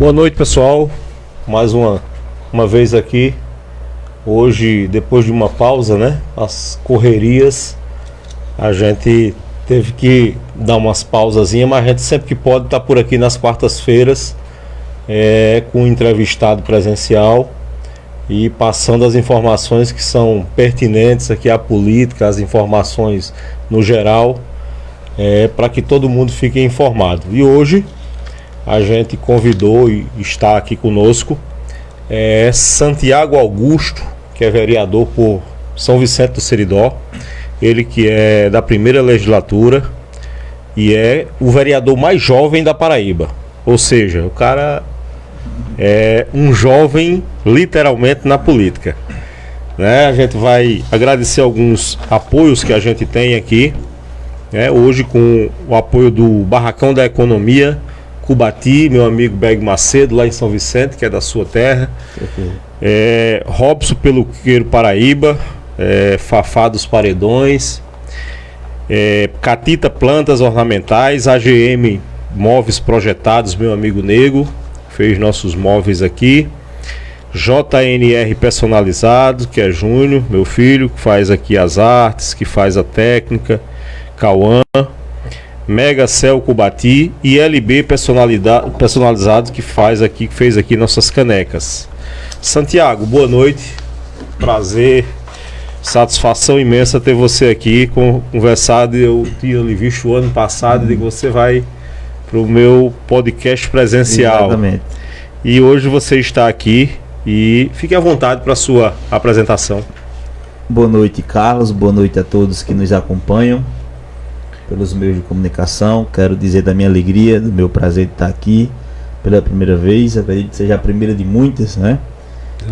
Boa noite, pessoal. Mais uma vez aqui. Hoje, depois de uma pausa, né? As correrias, a gente teve que dar umas pausazinhas, mas a gente sempre que pode tá por aqui nas quartas-feiras, com um entrevistado presencial e passando as informações que são pertinentes aqui à política, as informações no geral, para que todo mundo fique informado. E hoje a gente convidou e está aqui conosco Santiago Augusto, que é vereador por São Vicente do Seridó, ele que é da primeira legislatura e é o vereador mais jovem da Paraíba, ou seja, o cara é um jovem literalmente na política, né? A gente vai agradecer alguns apoios que a gente tem aqui, hoje com o apoio do Barracão da Economia, Cubati, meu amigo Beg Macedo, lá em São Vicente, que é da sua terra. Robson Peluqueiro Paraíba, Fafá dos Paredões, Catita Plantas Ornamentais, AGM Móveis Projetados, meu amigo Nego, fez nossos móveis aqui. JNR Personalizado, que é Júnior, meu filho, que faz aqui as artes, que faz a técnica. Cauã, Mega Cel Cubati e LB Personalizado, que fez aqui nossas canecas. Santiago, boa noite, prazer, satisfação imensa ter você aqui, conversado. Eu tinha lhe visto o ano passado e que você vai para o meu podcast presencial. Exatamente. E hoje você está aqui e fique à vontade para a sua apresentação. Boa noite, Carlos, boa noite a todos que nos acompanham pelos meios de comunicação. Quero dizer da minha alegria, do meu prazer de estar aqui pela primeira vez. Acredito que seja a primeira de muitas, né?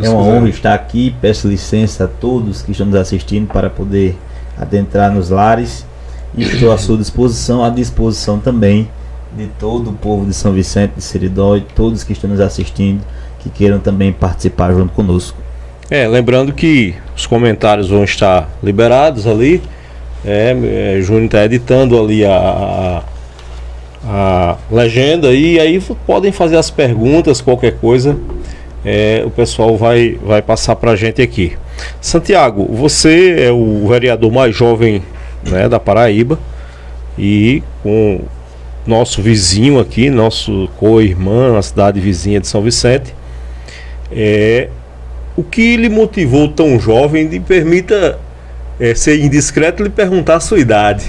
É uma honra estar aqui. Peço licença a todos que estão nos assistindo para poder adentrar nos lares. E estou à sua disposição, à disposição também de todo o povo de São Vicente de Seridó e todos que estão nos assistindo, que queiram também participar junto conosco. Lembrando que os comentários vão estar liberados ali. Júnior está editando ali a legenda e aí podem fazer as perguntas, qualquer coisa, o pessoal vai passar para a gente aqui. Santiago, você é o vereador mais jovem, né, da Paraíba, e com nosso vizinho aqui, nosso co-irmão, a cidade vizinha de São Vicente. O que lhe motivou tão jovem? Me permita ser indiscreto lhe perguntar a sua idade,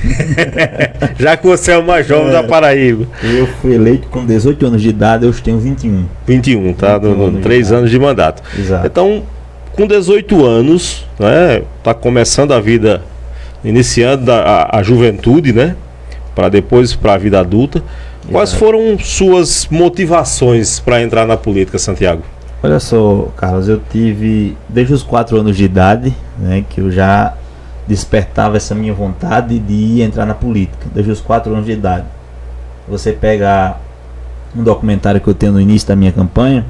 já que você é o mais jovem da Paraíba. Eu fui eleito com 18 anos de idade, eu tenho 21. 21, tá? 3 anos de mandato. Exato. Então, com 18 anos, né, tá começando a vida, iniciando a juventude, né, para depois para a vida adulta. Exato. Quais foram suas motivações para entrar na política, Santiago? Olha só, Carlos, eu tive desde os 4 anos de idade, né, que eu já despertava essa minha vontade de entrar na política, desde os 4 anos de idade. Você pega um documentário que eu tenho no início da minha campanha,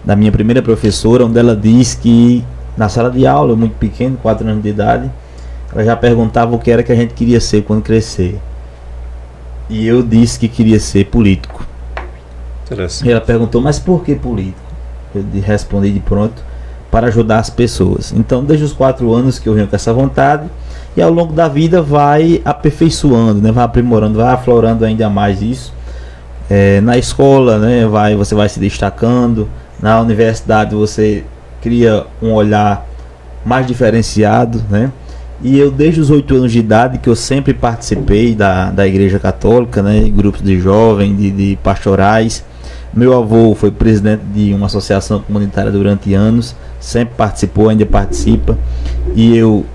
da minha primeira professora, onde ela diz que na sala de aula, eu muito pequeno, 4 anos de idade, ela já perguntava o que era que a gente queria ser quando crescer. E eu disse que queria ser político. E ela perguntou, mas por que político? Eu respondi de pronto, para ajudar as pessoas. Então, desde os 4 anos que eu venho com essa vontade, e ao longo da vida vai aperfeiçoando, né? Vai aprimorando, vai aflorando ainda mais isso. Na escola, né? Você vai se destacando. Na universidade você cria um olhar mais diferenciado, né? E eu, desde os 8 anos de idade, que eu sempre participei da Igreja Católica, né? Grupos de jovens, de pastorais. Meu avô foi presidente de uma associação comunitária durante anos, sempre participou, ainda participa, e eu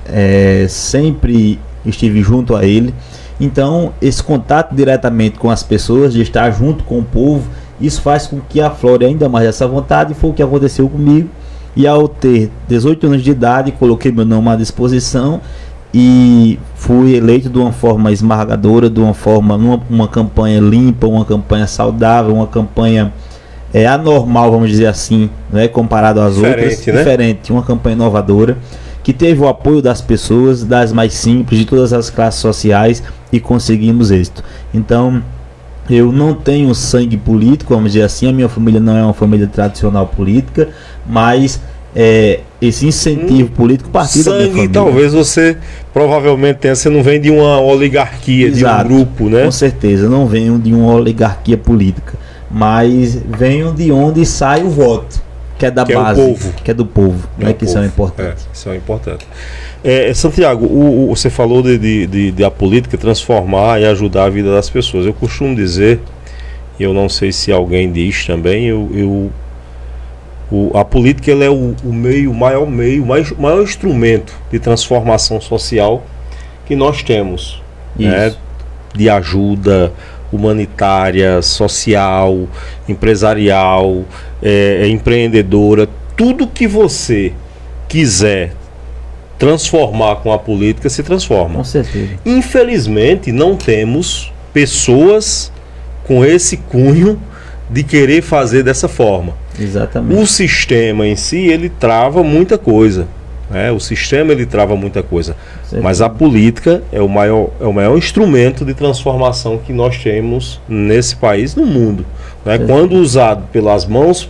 sempre estive junto a ele. Então, esse contato diretamente com as pessoas, de estar junto com o povo, isso faz com que aflore ainda mais essa vontade, e foi o que aconteceu comigo. E ao ter 18 anos de idade, coloquei meu nome à disposição e fui eleito de uma forma esmagadora, de uma forma, uma campanha limpa, uma campanha saudável, uma campanha anormal, vamos dizer assim, né, comparado às outras, né? Diferente, uma campanha inovadora, que teve o apoio das pessoas, das mais simples, de todas as classes sociais, e conseguimos êxito. Então, Eu não tenho sangue político, vamos dizer assim, a minha família não é uma família tradicional política, mas esse incentivo político partiu da minha Sangue, família. talvez você provavelmente tenha, você não vem de uma oligarquia, Exato, de um grupo, né? Com certeza, não venho de uma oligarquia política, mas venho de onde sai o voto, que é da base, é o povo. que é do povo, né, que são importantes. Isso é importante. Santiago, você falou de a política transformar e ajudar a vida das pessoas. Eu costumo dizer, e eu não sei se alguém diz também, a política ela é o maior instrumento de transformação social que nós temos, né? De ajuda humanitária, social, empresarial, empreendedora, tudo que você quiser transformar com a política se transforma. Com certeza. Infelizmente não temos pessoas com esse cunho de querer fazer dessa forma. Exatamente. O sistema em si, ele trava muita coisa, né? O sistema ele trava muita coisa, mas a política é o maior instrumento de transformação que nós temos nesse país, no mundo, né? Quando usado pelas mãos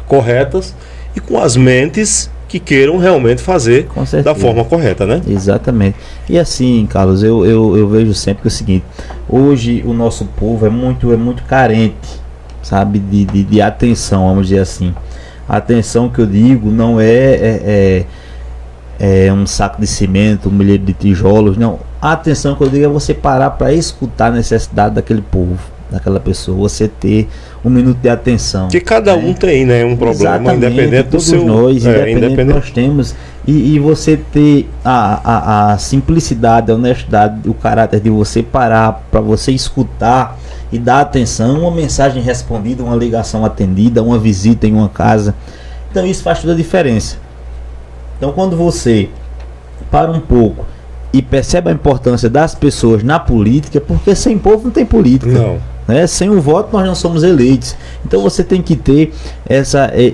corretas e com as mentes que queiram realmente fazer da forma correta, né? Exatamente. E assim, Carlos, eu vejo sempre que é o seguinte: hoje o nosso povo é muito carente, sabe, de atenção, vamos dizer assim. A atenção que eu digo não é um saco de cimento, um milheiro de tijolos, não. A atenção que eu digo é você parar para escutar a necessidade daquele povo, daquela pessoa, você ter um minuto de atenção. Que cada um tem, né, um problema. Exatamente, independente do seu... nós, independente nós temos. E você ter a simplicidade, a honestidade, o caráter de você parar para você escutar e dar atenção, uma mensagem respondida, uma ligação atendida, uma visita em uma casa. Então isso faz toda a diferença. Então quando você para um pouco e percebe a importância das pessoas na política, porque sem povo não tem política. Não. Né? Sem o voto nós não somos eleitos. Então você tem que ter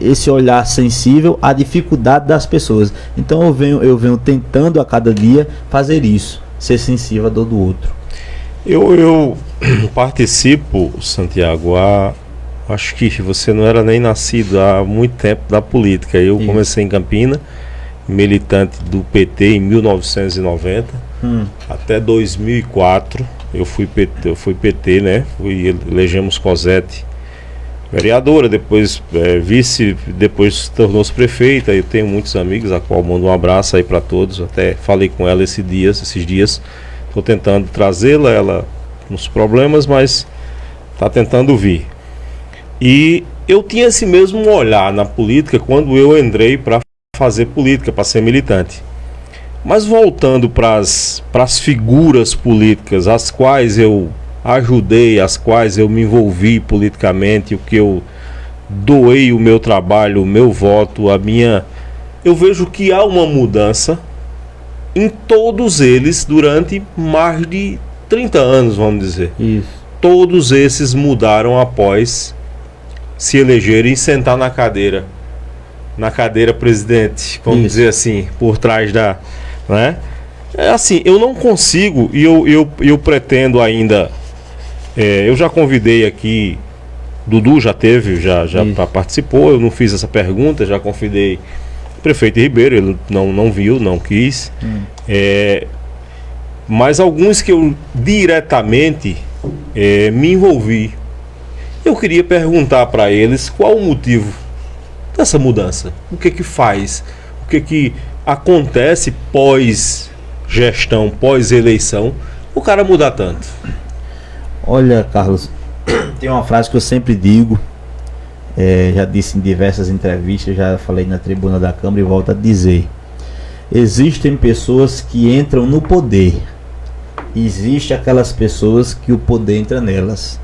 esse olhar sensível à dificuldade das pessoas. Então eu venho tentando a cada dia fazer isso, ser sensível à dor do outro. Eu participo, Santiago, acho que você não era nem nascido há muito tempo da política. Eu comecei em Campina, militante do PT em 1990, até 2004 eu fui PT, né? Elegemos Cosete vereadora, depois vice, depois tornou-se prefeita. Eu tenho muitos amigos, a qual mando um abraço aí para todos. Até falei com ela esses dias. Estou tentando trazê-la, ela nos problemas, mas está tentando vir. E eu tinha esse mesmo olhar na política quando eu entrei para fazer política, para ser militante. Mas voltando para as figuras políticas, as quais eu ajudei, as quais eu me envolvi politicamente, o que eu doei o meu trabalho, o meu voto, eu vejo que há uma mudança em todos eles durante mais de 30 anos, vamos dizer. Isso. Todos esses mudaram após se elegerem e sentar na cadeira presidente, vamos dizer assim, por trás da... Né? É assim, eu não consigo, e eu pretendo ainda... eu já convidei aqui, Dudu já participou, eu não fiz essa pergunta, já convidei o prefeito Ribeiro, ele não viu, não quis. Mas alguns que eu diretamente me envolvi, eu queria perguntar para eles qual o motivo dessa mudança, o que faz, o que acontece pós-gestão, pós-eleição, o cara mudar tanto. Olha, Carlos, tem uma frase que eu sempre digo, já disse em diversas entrevistas, já falei na tribuna da Câmara e volto a dizer: existem pessoas que entram no poder, existem aquelas pessoas que o poder entra nelas.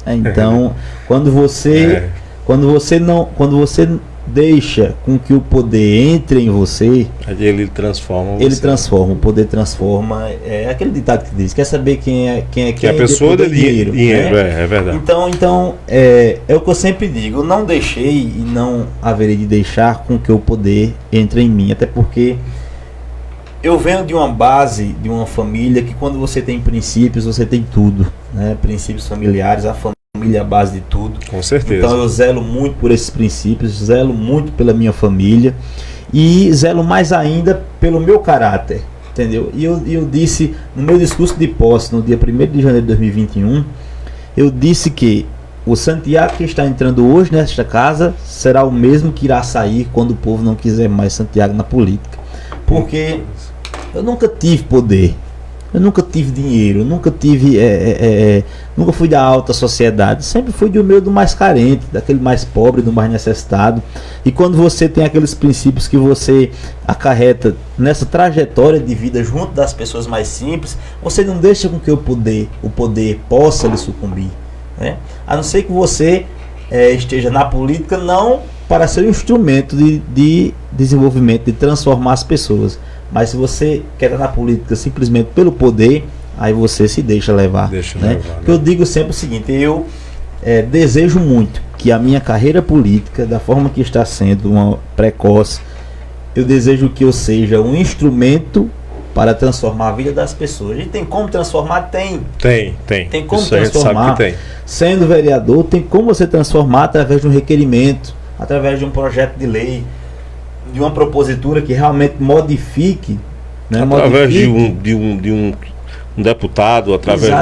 Então, quando você deixa com que o poder entre em você, ele transforma você. Ele transforma, o poder transforma. É aquele ditado que diz: quer saber quem é a pessoa dê dinheiro, né? É verdade. Então é o que eu sempre digo: eu não deixei e não haverei de deixar com que o poder entre em mim, até porque eu venho de uma base, de uma família que quando você tem princípios, você tem tudo, né? Princípios familiares, a família é a base de tudo. Com certeza. Então eu zelo muito por esses princípios, zelo muito pela minha família e zelo mais ainda pelo meu caráter, entendeu? E eu disse no meu discurso de posse, no dia 1º de janeiro de 2021, eu disse que o Santiago que está entrando hoje nesta casa será o mesmo que irá sair quando o povo não quiser mais Santiago na política. Porque eu nunca tive poder, eu nunca tive dinheiro, eu nunca tive, nunca fui da alta sociedade, sempre fui do meio do mais carente, daquele mais pobre, do mais necessitado. E quando você tem aqueles princípios que você acarreta nessa trajetória de vida junto das pessoas mais simples, você não deixa com que o poder possa lhe sucumbir, né? A não ser que você esteja na política não para ser um instrumento de desenvolvimento, de transformar as pessoas. Mas se você quer estar na política simplesmente pelo poder, aí você se deixa levar. Né? Eu digo sempre o seguinte, eu desejo muito que a minha carreira política, da forma que está sendo uma precoce, eu desejo que eu seja um instrumento para transformar a vida das pessoas. E tem como transformar? Tem. Tem como isso transformar. Tem. Sendo vereador, tem como você transformar através de um requerimento, através de um projeto de lei, de uma propositura que realmente modifique, né? Através de um deputado, através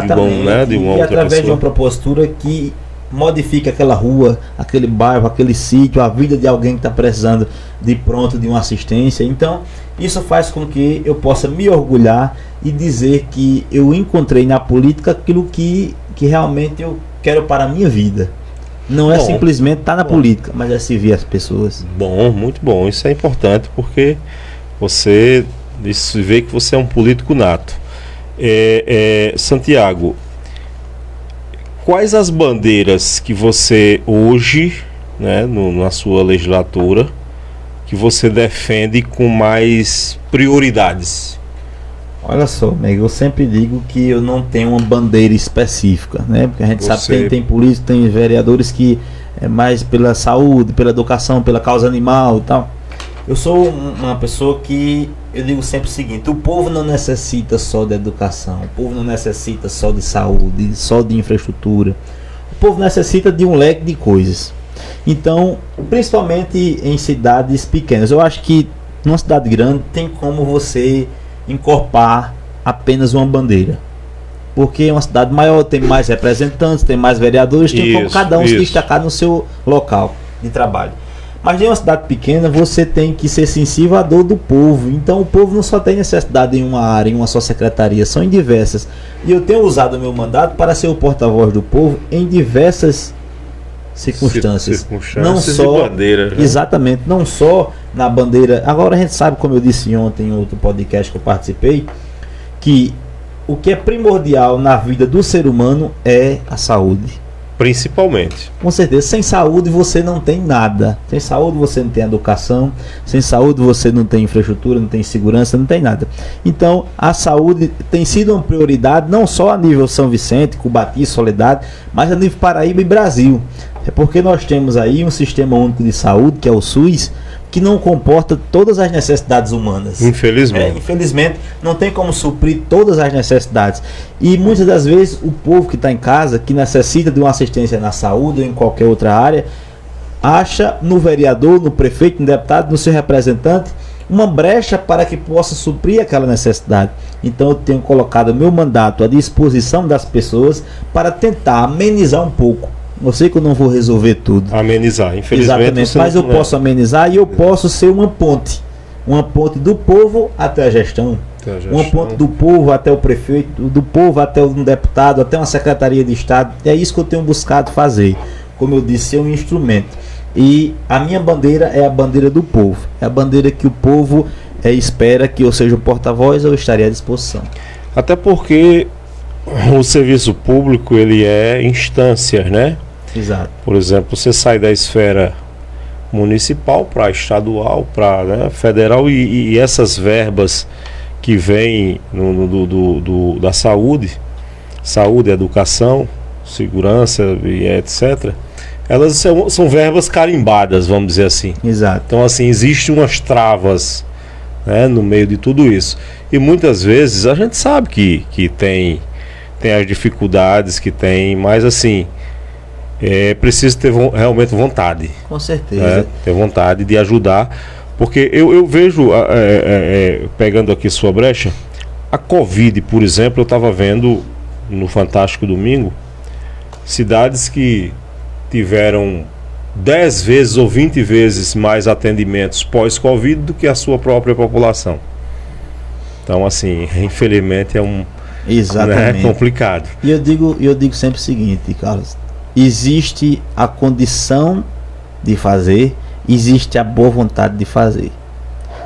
de uma outra através pessoa. De uma propositura que modifique aquela rua, aquele bairro, aquele sítio, a vida de alguém que está precisando de uma assistência. Então, isso faz com que eu possa me orgulhar e dizer que eu encontrei na política aquilo que realmente eu quero para a minha vida. Não é simplesmente estar na política, mas é servir as pessoas. Bom, muito bom. Isso é importante porque você vê que você é um político nato. Santiago, quais as bandeiras que você hoje, né, na sua legislatura, que você defende com mais prioridades? Olha só, Meg, eu sempre digo que eu não tenho uma bandeira específica, né? Porque a gente sabe que tem políticos, tem vereadores que é mais pela saúde, pela educação, pela causa animal e tal. Eu sou uma pessoa que eu digo sempre o seguinte: o povo não necessita só de educação, o povo não necessita só de saúde, só de infraestrutura. O povo necessita de um leque de coisas. Então, principalmente em cidades pequenas, eu acho que numa cidade grande tem como você encorpar apenas uma bandeira, porque uma cidade maior tem mais representantes, tem mais vereadores, tem como cada um se destacar no seu local de trabalho. Mas em uma cidade pequena você tem que ser sensível à dor do povo. Então o povo não só tem necessidade em uma área, em uma só secretaria, são em diversas. E eu tenho usado o meu mandato para ser o porta-voz do povo em diversas circunstâncias. Não só bandeira, né? Exatamente, não só na bandeira. Agora a gente sabe, como eu disse ontem em outro podcast que eu participei, que o que é primordial na vida do ser humano é a saúde. Principalmente. Com certeza, sem saúde você não tem nada. Sem saúde você não tem educação, sem saúde você não tem infraestrutura, não tem segurança, não tem nada. Então a saúde tem sido uma prioridade não só a nível São Vicente, Cubati, Soledade, mas a nível Paraíba e Brasil. É porque nós temos aí um sistema único de saúde, que é o SUS, que não comporta todas as necessidades humanas. Infelizmente. Infelizmente, não tem como suprir todas as necessidades. E muitas das vezes o povo que está em casa, que necessita de uma assistência na saúde ou em qualquer outra área, acha no vereador, no prefeito, no deputado, no seu representante, uma brecha para que possa suprir aquela necessidade. Então eu tenho colocado o meu mandato à disposição das pessoas para tentar amenizar um pouco. Eu sei que eu não vou resolver tudo. Amenizar, infelizmente. Exatamente, mas eu posso amenizar e eu posso ser uma ponte. Uma ponte do povo até a gestão. Uma ponte do povo até o prefeito, do povo até um deputado, até uma secretaria de Estado. É isso que eu tenho buscado fazer. Como eu disse, ser um instrumento. E a minha bandeira é a bandeira do povo. É a bandeira que o povo espera que eu seja o porta-voz, eu estaria à disposição. Até porque o serviço público, ele é instâncias, né? Exato. Por exemplo, você sai da esfera municipal para estadual, para, né, federal, e essas verbas que vêm da saúde, educação, segurança e etc., elas são verbas carimbadas, vamos dizer assim. Exato. Então, assim, existem umas travas, né, no meio de tudo isso. E muitas vezes a gente sabe que tem as dificuldades que tem, mas assim, é preciso ter realmente vontade. Com certeza. Né, ter vontade de ajudar, porque eu vejo, pegando aqui sua brecha, a Covid, por exemplo, eu estava vendo no Fantástico Domingo, cidades que tiveram 10 vezes ou 20 vezes mais atendimentos pós-Covid do que a sua própria população. Então, assim, infelizmente Exatamente. Né, complicado. E eu digo sempre o seguinte, Carlos: existe a condição de fazer, existe a boa vontade de fazer.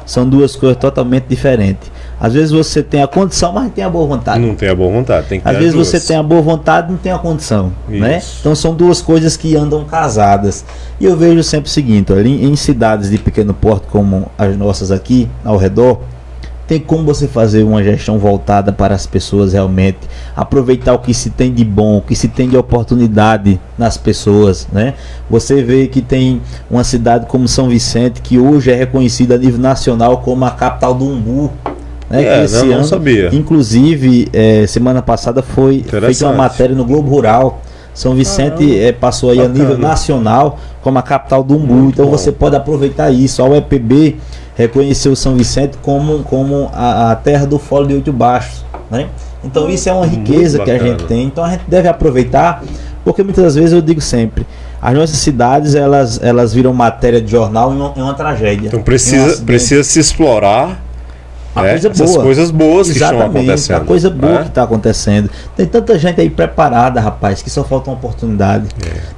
São duas coisas totalmente diferentes. Às vezes você tem a condição, mas não tem a boa vontade. Não tem a boa vontade, tem que ter Às vezes você tem a boa vontade, não tem a condição, né? Então são duas coisas que andam casadas. E eu vejo sempre o seguinte: ali em cidades de pequeno porte como as nossas aqui ao redor, tem como você fazer uma gestão voltada para as pessoas realmente aproveitar o que se tem de bom, o que se tem de oportunidade nas pessoas, né? Você vê que tem uma cidade como São Vicente, que hoje é reconhecida a nível nacional como a capital do umbu, né? Esse não ano, sabia. Inclusive, semana passada foi feita uma matéria no Globo Rural. São Vicente passou aí a nível nacional como a capital do umbu. Então você pode aproveitar isso. A UEPB reconheceu São Vicente como a terra do fole de 8 baixos, né? Então isso é uma riqueza que a gente tem. Então a gente deve aproveitar, porque muitas vezes eu digo sempre, as nossas cidades elas viram matéria de jornal em uma tragédia. Então precisa se explorar essas coisas boas que estão acontecendo. A coisa boa que está acontecendo. Tem tanta gente aí preparada, rapaz, que só falta uma oportunidade.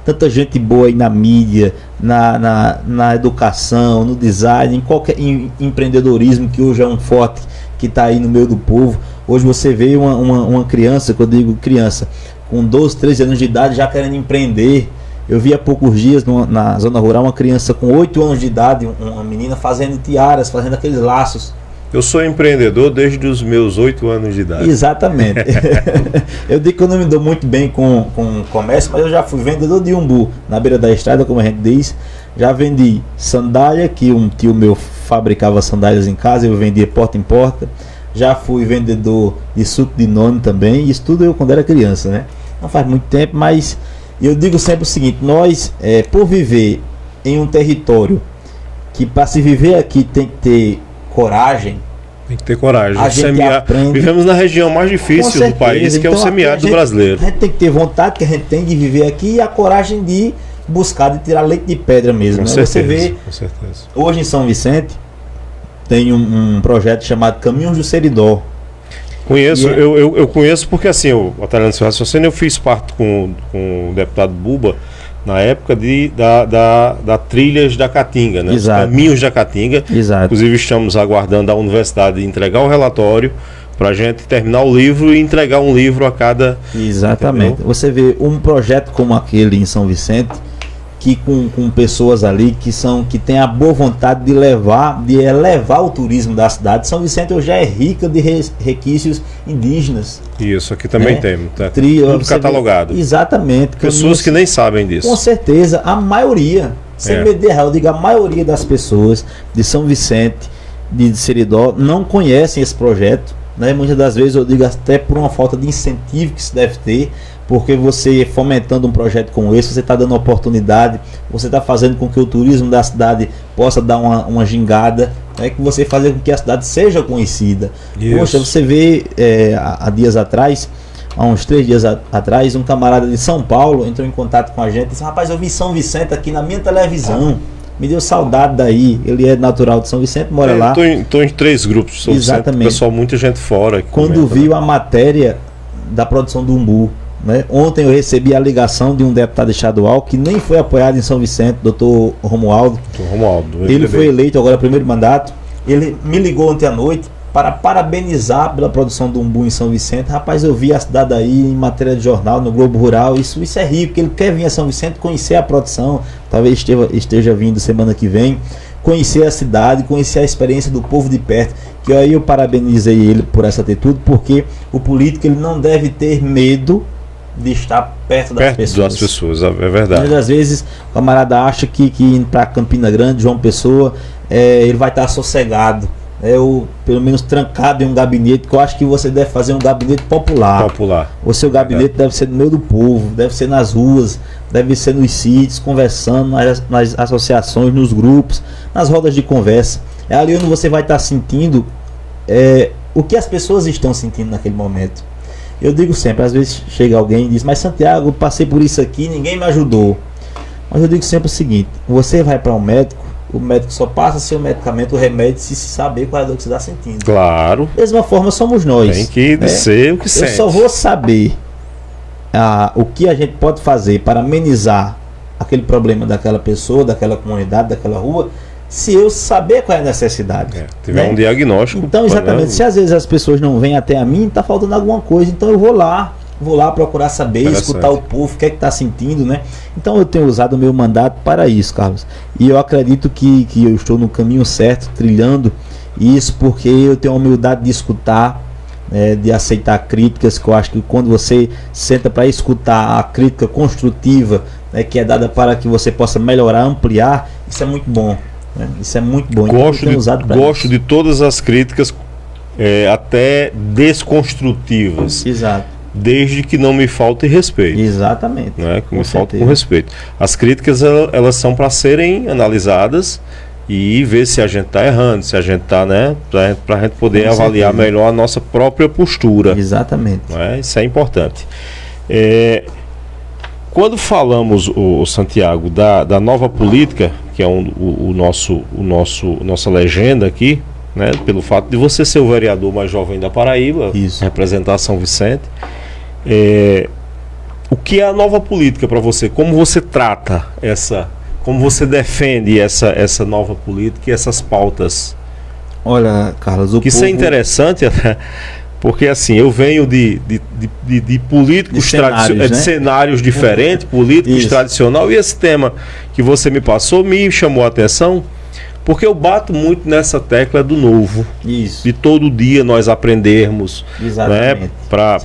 Tanta gente boa aí na mídia, na educação, no design, em empreendedorismo, que hoje é um forte que está aí no meio do povo. Hoje você vê uma criança, que eu digo criança, com 12, 13 anos de idade já querendo empreender. Eu vi há poucos dias na zona rural uma criança com 8 anos de idade, uma menina fazendo tiaras, fazendo aqueles laços. Eu sou empreendedor desde os meus 8 anos de idade. Exatamente. Eu digo que eu não me dou muito bem com comércio, mas eu já fui vendedor de umbu na beira da estrada, como a gente diz. Já vendi sandália, que um tio meu fabricava sandálias em casa, eu vendia porta em porta. Já fui vendedor de suco de noni também. Isso tudo eu quando era criança, né? Não faz muito tempo, mas eu digo sempre o seguinte: nós, por viver em um território que para se viver aqui tem que ter coragem. Tem que ter coragem. A gente aprende. Vivemos na região mais difícil do país, que então, é o semiárido brasileiro. A gente tem que ter vontade que a gente tem de viver aqui e a coragem de buscar, de tirar leite de pedra mesmo. Com né? certeza, Você vê, com certeza. Hoje em São Vicente tem um projeto chamado Caminhos do Seridó. Conheço, eu conheço porque assim, o Batalhão de Raciocínio, eu fiz parte com o deputado Buba na época da Trilhas da Caatinga, né? Os Caminhos da Caatinga. Exato. Inclusive estamos aguardando a universidade entregar o relatório para a gente terminar o livro e entregar um livro a cada... Exatamente. Entendeu? Você vê um projeto como aquele em São Vicente, que com pessoas ali que tem a boa vontade de elevar o turismo da cidade. São Vicente hoje é rica de requisitos indígenas. Isso, aqui também temos. Tá? Tudo catalogado. Exatamente. Pessoas que nem sabem disso. Com certeza, a maioria, sem medo de errar, eu digo, a maioria das pessoas de São Vicente, de Seridó, não conhecem esse projeto. Né? Muitas das vezes eu digo até por uma falta de incentivo que se deve ter, porque você fomentando um projeto como esse, você está dando oportunidade, você está fazendo com que o turismo da cidade possa dar uma gingada, né? Que você fazer com que a cidade seja conhecida. Isso. Poxa, você vê há dias atrás, há uns 3 dias atrás, um camarada de São Paulo entrou em contato com a gente e disse: rapaz, eu vi São Vicente aqui na minha televisão. Me deu saudade daí. Ele é natural de São Vicente, mora lá. Estou em 3 grupos. Exatamente. Pessoal, muita gente fora. Quando viu a matéria da produção do umbu, né? Ontem eu recebi a ligação de um deputado estadual que nem foi apoiado em São Vicente, doutor Romualdo. Ele foi eleito agora primeiro mandato. Ele me ligou ontem à noite para parabenizar pela produção do umbu em São Vicente. Rapaz, eu vi a cidade aí em matéria de jornal, no Globo Rural. Isso é rico, porque ele quer vir a São Vicente conhecer a produção. Talvez esteja vindo semana que vem, conhecer a cidade, conhecer a experiência do povo de perto. Que aí eu parabenizei ele por essa atitude, porque o político ele não deve ter medo de estar perto das pessoas. É verdade. Muitas vezes o camarada acha que indo para Campina Grande, João Pessoa, ele vai estar sossegado. ou pelo menos trancado em um gabinete, que eu acho que você deve fazer um gabinete popular. O seu gabinete deve ser no meio do povo, deve ser nas ruas, deve ser nos sítios, conversando nas associações, nos grupos, nas rodas de conversa. É ali onde você vai estar sentindo o que as pessoas estão sentindo naquele momento. Eu digo sempre, às vezes chega alguém e diz: mas Santiago, eu passei por isso aqui, ninguém me ajudou. Mas eu digo sempre o seguinte: você vai para um médico, o médico só passa seu medicamento, o remédio, se saber qual é a dor que você está sentindo. Claro. Da mesma forma somos nós. Tem que ser o que sente. Eu só vou saber o que a gente pode fazer para amenizar aquele problema daquela pessoa, daquela comunidade, daquela rua, se eu saber qual é a necessidade. Tiver um diagnóstico. Então, exatamente, se às vezes as pessoas não vêm até a mim, está faltando alguma coisa, então eu vou lá procurar saber, escutar o povo, o que é que está sentindo, né? Então eu tenho usado o meu mandato para isso, Carlos. E eu acredito que eu estou no caminho certo, trilhando isso, porque eu tenho a humildade de escutar, de aceitar críticas, que eu acho que quando você senta para escutar a crítica construtiva, que é dada para que você possa melhorar, ampliar, isso é muito bom. Isso é muito bom. Gosto de todas as críticas, até desconstrutivas. Exato. Desde que não me falte respeito. Exatamente. Que me falte com respeito. As críticas, elas são para serem analisadas e ver se a gente está errando, se a gente está, para a gente poder avaliar melhor a nossa própria postura. Exatamente. Isso é importante. Quando falamos, o Santiago, da nova política, que é nossa legenda aqui, pelo fato de você ser o vereador mais jovem da Paraíba, representar São Vicente, o que é a nova política para você? Como você trata como você defende essa nova política e essas pautas? Olha, Carlos, isso é interessante, porque assim, eu venho de políticos tradicionais, de cenários diferentes, políticos tradicionais, e esse tema que você me passou me chamou a atenção, porque eu bato muito nessa tecla do novo. Isso. De todo dia nós aprendermos, para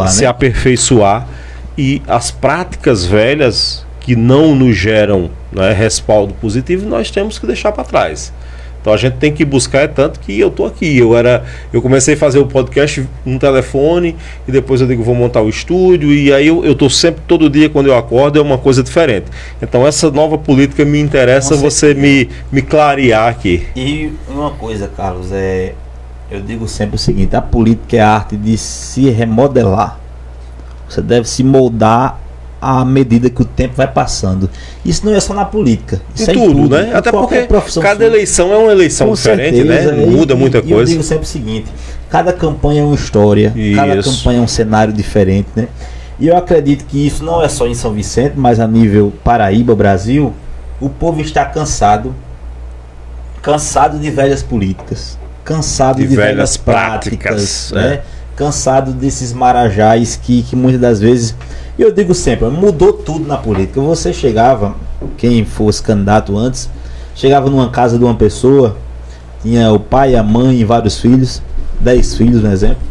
se aperfeiçoar. E as práticas velhas que não nos geram respaldo positivo, nós temos que deixar para trás. Então a gente tem que buscar, tanto que eu estou aqui. Eu comecei a fazer o podcast no telefone, e depois eu digo, vou montar o estúdio, e aí eu estou sempre, todo dia quando eu acordo, é uma coisa diferente. Então essa nova política me interessa, você me clarear aqui. E uma coisa, Carlos, eu digo sempre o seguinte: a política é a arte de se remodelar. Você deve se moldar à medida que o tempo vai passando. Isso não é só na política. Isso em tudo, Até porque cada eleição é uma eleição diferente, Muda muita coisa. Eu digo sempre o seguinte: cada campanha é uma história, cada campanha é um cenário diferente, E eu acredito que isso não é só em São Vicente, mas a nível Paraíba, Brasil, o povo está cansado de velhas políticas, cansado de velhas práticas, cansado desses marajás que muitas das vezes, eu digo sempre, mudou tudo na política. Você chegava, quem fosse candidato antes, chegava numa casa de uma pessoa, tinha o pai, a mãe e vários filhos, 10 filhos, no exemplo.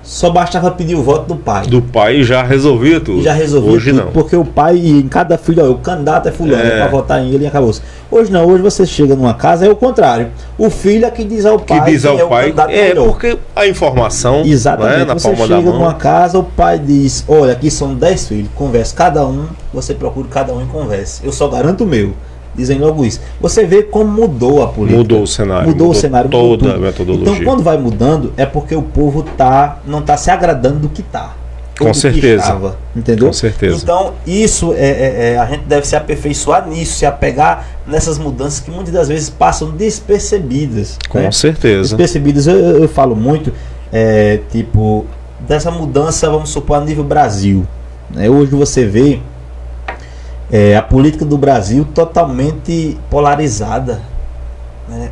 Só bastava pedir o voto do pai. Do pai já resolvia tudo. Hoje tudo, não. Porque o pai, em cada filho, o candidato é fulano, para votar em ele e acabou. Hoje não, hoje você chega numa casa, é o contrário. O filho é que diz ao pai que é o candidato melhor. Porque a informação na você palma da mão. Chega numa casa, o pai diz: olha, aqui são 10 filhos, converse cada um, você procura cada um e converse. Eu só garanto o meu. Dizem logo isso. Você vê como mudou a política. Mudou o cenário. Mudou o cenário. Toda a metodologia. Então, quando vai mudando, é porque o povo não está se agradando do que está. Com certeza. Estava, entendeu? Com certeza. Então, isso a gente deve se aperfeiçoar nisso, se apegar nessas mudanças que muitas das vezes passam despercebidas. Com certeza. Despercebidas. Eu falo muito, dessa mudança, vamos supor, a nível Brasil. Hoje você vê a política do Brasil totalmente polarizada.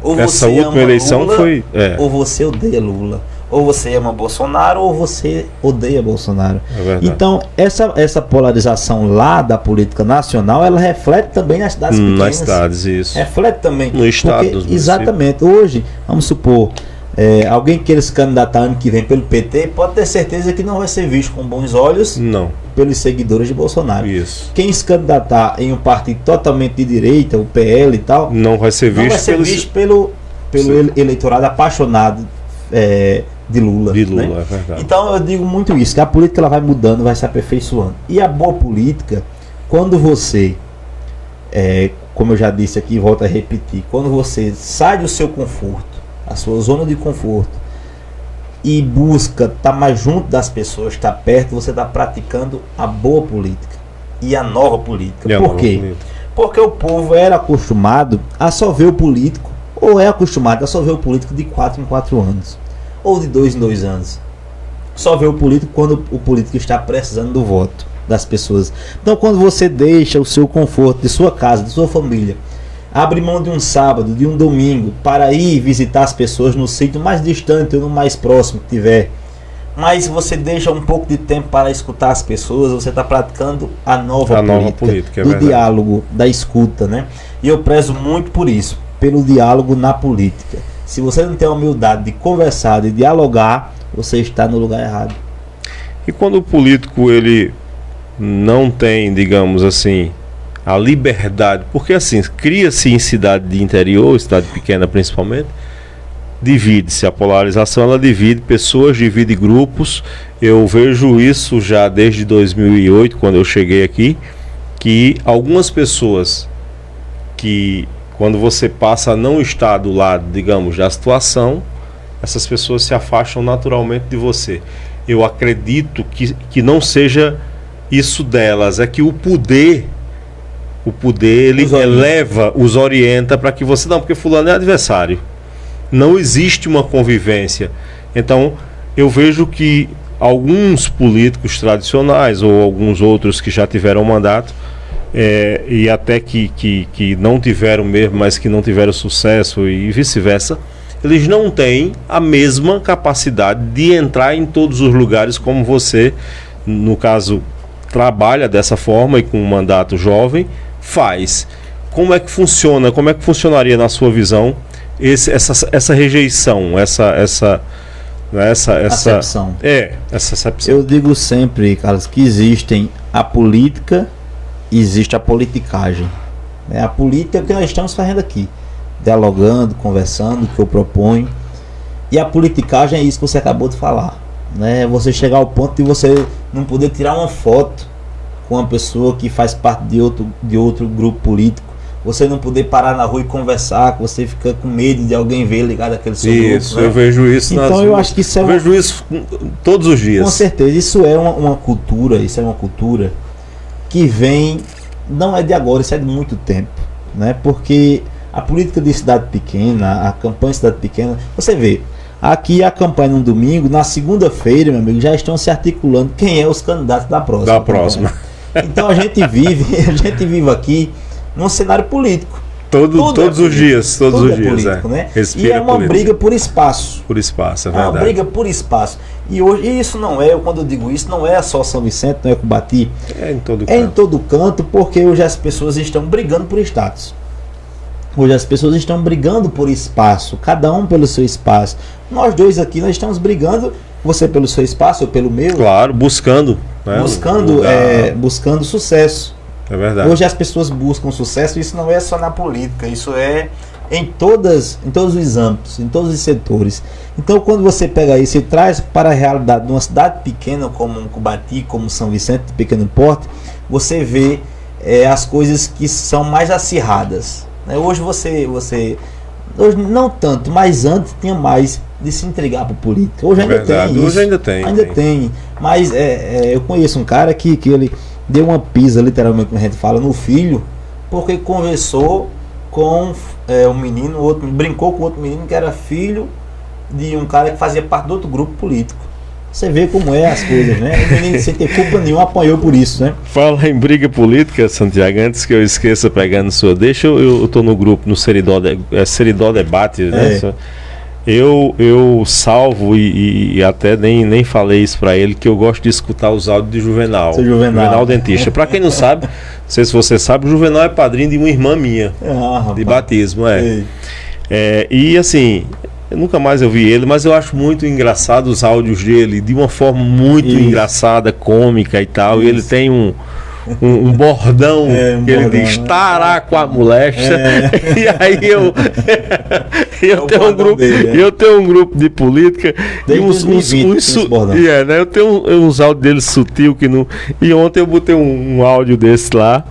Ou essa última eleição Lula, foi. Ou você odeia Lula. Ou você ama Bolsonaro, ou você odeia Bolsonaro. Então, essa polarização lá da política nacional, ela reflete também nas cidades pequenas. Nas cidades, isso. Reflete também. No estado dos municípios. Exatamente. Hoje, vamos supor, alguém que queira se candidatar ano que vem pelo PT, pode ter certeza que não vai ser visto com bons olhos pelos seguidores de Bolsonaro. Isso. Quem se candidatar em um partido totalmente de direita, o PL e tal, não vai ser visto, visto pelo pelo eleitorado apaixonado de Lula. De Lula, né? é verdade. Então eu digo muito isso, que a política ela vai mudando, vai se aperfeiçoando. E a boa política, quando você, como eu já disse aqui, volto a repetir, quando você sai do seu conforto, a sua zona de conforto, e busca estar mais junto das pessoas, estar perto, você está praticando a boa política e a nova política. Por quê? Porque o povo era acostumado a só ver o político, ou é acostumado a só ver o político de 4 em 4 anos, ou de 2 em 2 anos. Só ver o político quando o político está precisando do voto das pessoas. Então, quando você deixa o seu conforto de sua casa, de sua família, abre mão de um sábado, de um domingo, para ir visitar as pessoas no sítio mais distante ou no mais próximo que tiver, mas você deixa um pouco de tempo para escutar as pessoas, você está praticando a nova política do diálogo, da escuta, né? E eu prezo muito por isso, pelo diálogo na política. Se você não tem a humildade de conversar, de dialogar, você está no lugar errado. E quando o político ele não tem, digamos assim, a liberdade, porque assim, cria-se em cidade de interior, cidade pequena principalmente, divide-se, a polarização ela divide pessoas, divide grupos. Eu vejo isso já desde 2008, quando eu cheguei aqui, que algumas pessoas que, quando você passa a não estar do lado, digamos, da situação, essas pessoas se afastam naturalmente de você. Eu acredito que não seja isso delas, é que o poder ele eleva, os orienta para que você... Não, porque fulano é adversário. Não existe uma convivência. Então, eu vejo que alguns políticos tradicionais, ou alguns outros que já tiveram mandato, e até que não tiveram mesmo, mas que não tiveram sucesso e vice-versa, eles não têm a mesma capacidade de entrar em todos os lugares como você, no caso, trabalha dessa forma e com um mandato jovem, faz. Como é que funciona? Como é que funcionaria na sua visão essa rejeição, essa acepção? Essa acepção. Eu digo sempre, Carlos, que existem a política e existe a politicagem. A política é o que nós estamos fazendo aqui, dialogando, conversando, o que eu proponho. E a politicagem é isso que você acabou de falar, né? Você chegar ao ponto de você não poder tirar uma foto com uma pessoa que faz parte de outro grupo político, você não poder parar na rua e conversar, que você fica com medo de alguém ver ligado àquele seu grupo. Isso, né? Eu vejo isso. Então eu acho que isso vejo isso todos os dias. Com certeza, isso é uma cultura, que vem, não é de agora, isso é de muito tempo, né? Porque a política de cidade pequena, a campanha de cidade pequena, você vê, aqui a campanha no domingo, na segunda-feira, meu amigo, já estão se articulando quem é os candidatos da próxima. Então a gente vive aqui num cenário político. Todos os dias. Político, né? E é uma briga por espaço. Por espaço, é verdade. É uma briga por espaço. E hoje, isso não é, quando eu digo isso, não é só São Vicente, não é Cubati. É em todo canto. É em todo canto, porque hoje as pessoas estão brigando por status. Hoje as pessoas estão brigando por espaço, cada um pelo seu espaço. Nós dois aqui, nós estamos brigando, você pelo seu espaço, eu pelo meu. Claro, buscando. Né? Buscando sucesso. É verdade. Hoje as pessoas buscam sucesso, isso não é só na política, isso é em todos os âmbitos, em todos os setores. Então quando você pega isso e traz para a realidade de uma cidade pequena como Cubati, como São Vicente, de pequeno porte, você vê as coisas que são mais acirradas. Hoje hoje não tanto, mas antes tinha mais de se entregar para o político. Hoje ainda tem isso. Hoje ainda tem. Mas eu conheço um cara que ele deu uma pisa, literalmente, como a gente fala, no filho, porque conversou com um menino, brincou com outro menino que era filho de um cara que fazia parte de outro grupo político. Você vê como é as coisas, né? O menino, sem ter culpa nenhuma, apanhou por isso, né? Fala em briga política, Santiago, antes que eu esqueça pegando sua deixa, eu tô no grupo, no Seridó Debate, né? Eu salvo e até nem falei isso pra ele, que eu gosto de escutar os áudios de Juvenal. Juvenal dentista. Pra quem não sabe, não sei se você sabe, o Juvenal é padrinho de uma irmã minha, de batismo, e assim, eu nunca mais ouvi ele, mas eu acho muito engraçado os áudios dele, de uma forma muito engraçada, cômica e tal. Isso. E ele tem um bordão Um que ele bordão, diz, né? estará com a moléstia. E aí eu tenho um grupo, dele, eu tenho um grupo de política Desde e 2020 esse bordão. né? Eu tenho uns áudios dele sutil que não. E ontem eu botei um áudio desse lá,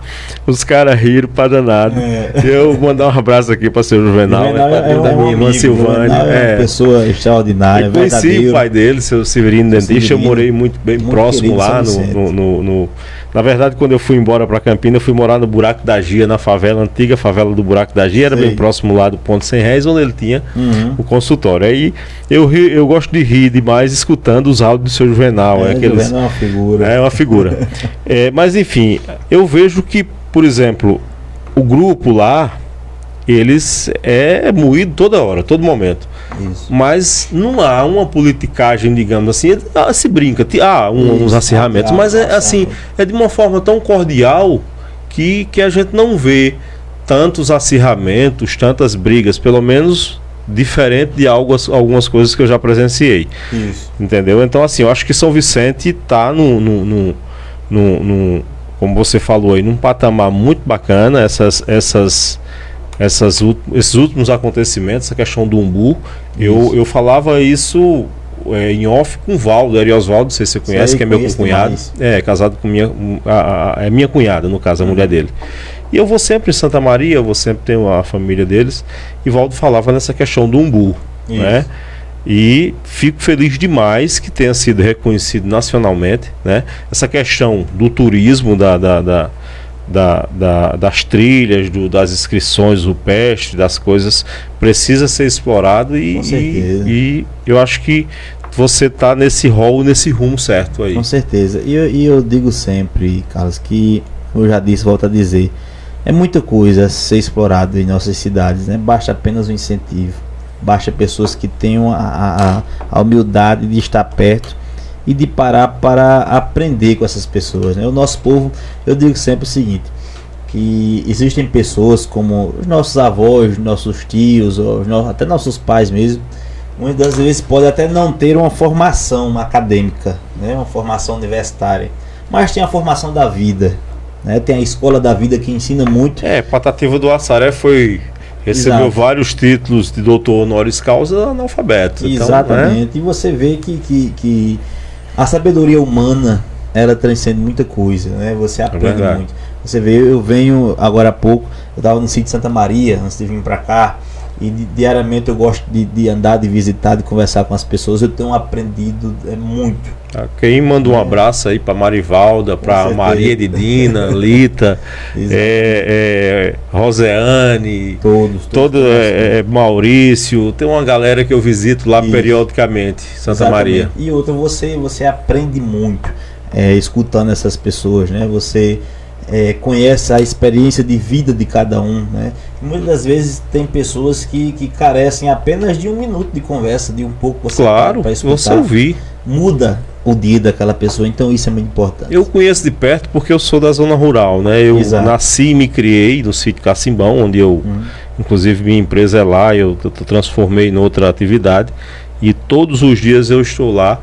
os caras riram pra danado. Eu vou mandar um abraço aqui pra seu Juvenal, padrinho da minha irmã Silvânia. É uma pessoa extraordinária, Eu conheci verdadeiro. o pai dele, seu Severino Dentista, eu Severino, morei muito próximo querido, lá São Vicente. na verdade, quando eu fui embora para Campinas, eu fui morar no Buraco da Gia, na favela, antiga favela do Buraco da Gia, era Sei. bem próximo lá do Ponto 100 Réis, onde ele tinha Uhum. o consultório. Aí eu gosto de rir demais escutando os áudios do seu Juvenal. Juvenal é uma figura. É uma figura. Mas enfim, eu vejo que, por exemplo, o grupo lá, eles é moído toda hora, todo momento. Isso. Mas não há uma politicagem, digamos assim, se brinca, há uns Isso, acirramentos, mas é assim, é de uma forma tão cordial que a gente não vê tantos acirramentos, tantas brigas, pelo menos diferente de algumas coisas que eu já presenciei. Isso. Entendeu? Então, assim, eu acho que São Vicente está como você falou aí, num patamar muito bacana, esses últimos acontecimentos, essa questão do umbu, eu falava isso em off com o Valdo, Oswaldo, não sei se você conhece, que é meu cunhado, casado com minha cunhada, no caso, a mulher dele. E eu vou sempre em Santa Maria, eu vou sempre ter a família deles, e Valdo falava nessa questão do umbu, né? E fico feliz demais que tenha sido reconhecido nacionalmente, né? Essa questão do turismo, das trilhas, das inscrições rupestres, das coisas, precisa ser explorado e eu acho que você está nesse rol, nesse rumo certo aí. Com certeza. E eu digo sempre, Carlos, que eu já disse, volto a dizer, é muita coisa a ser explorado em nossas cidades, né? Basta apenas um incentivo, basta pessoas que tenham a humildade de estar perto e de parar para aprender com essas pessoas, né? O nosso povo, eu digo sempre o seguinte, que existem pessoas como os nossos avós, nossos tios, até nossos pais mesmo, muitas das vezes podem até não ter uma formação acadêmica, né? Uma formação universitária, mas tem a formação da vida, né? Tem a escola da vida que ensina muito. Patativa do Assaré recebeu vários títulos de doutor honoris causa analfabeto. Exatamente. Então, e você vê que a sabedoria humana, ela transcende muita coisa, né? Você aprende muito. Você vê, eu venho agora há pouco, eu estava no sítio Santa Maria antes de vir para cá, e diariamente eu gosto de andar, de visitar, de conversar com as pessoas. Eu tenho aprendido muito. Quem manda um abraço aí para Marivalda, para Maria de Dina, Lita, Roseane, todos Maurício, tem uma galera que eu visito lá periodicamente, Santa Maria. E outra, você aprende muito escutando essas pessoas, né? Você conhece a experiência de vida de cada um, né? Muitas das vezes tem pessoas que carecem apenas de um minuto de conversa, de um pouco para escutar. Você ouvir. Muda o dia daquela pessoa, então isso é muito importante. Eu conheço de perto porque eu sou da zona rural, né? Eu nasci e me criei no sítio Cacimbão, onde eu, inclusive minha empresa é lá, eu transformei em outra atividade, e todos os dias eu estou lá.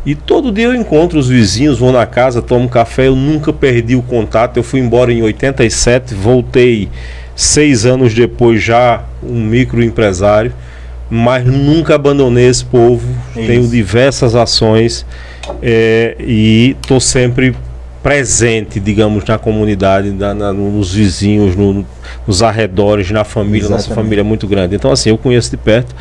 E todo dia eu encontro os vizinhos, vou na casa, tomo café, eu nunca perdi o contato. Eu fui embora em 87, voltei 6 anos depois já um microempresário, mas nunca abandonei esse povo. Tenho diversas ações e estou sempre presente, digamos, na comunidade, nos vizinhos, nos arredores, na família. Nossa família é muito grande. Então, assim, eu conheço de perto.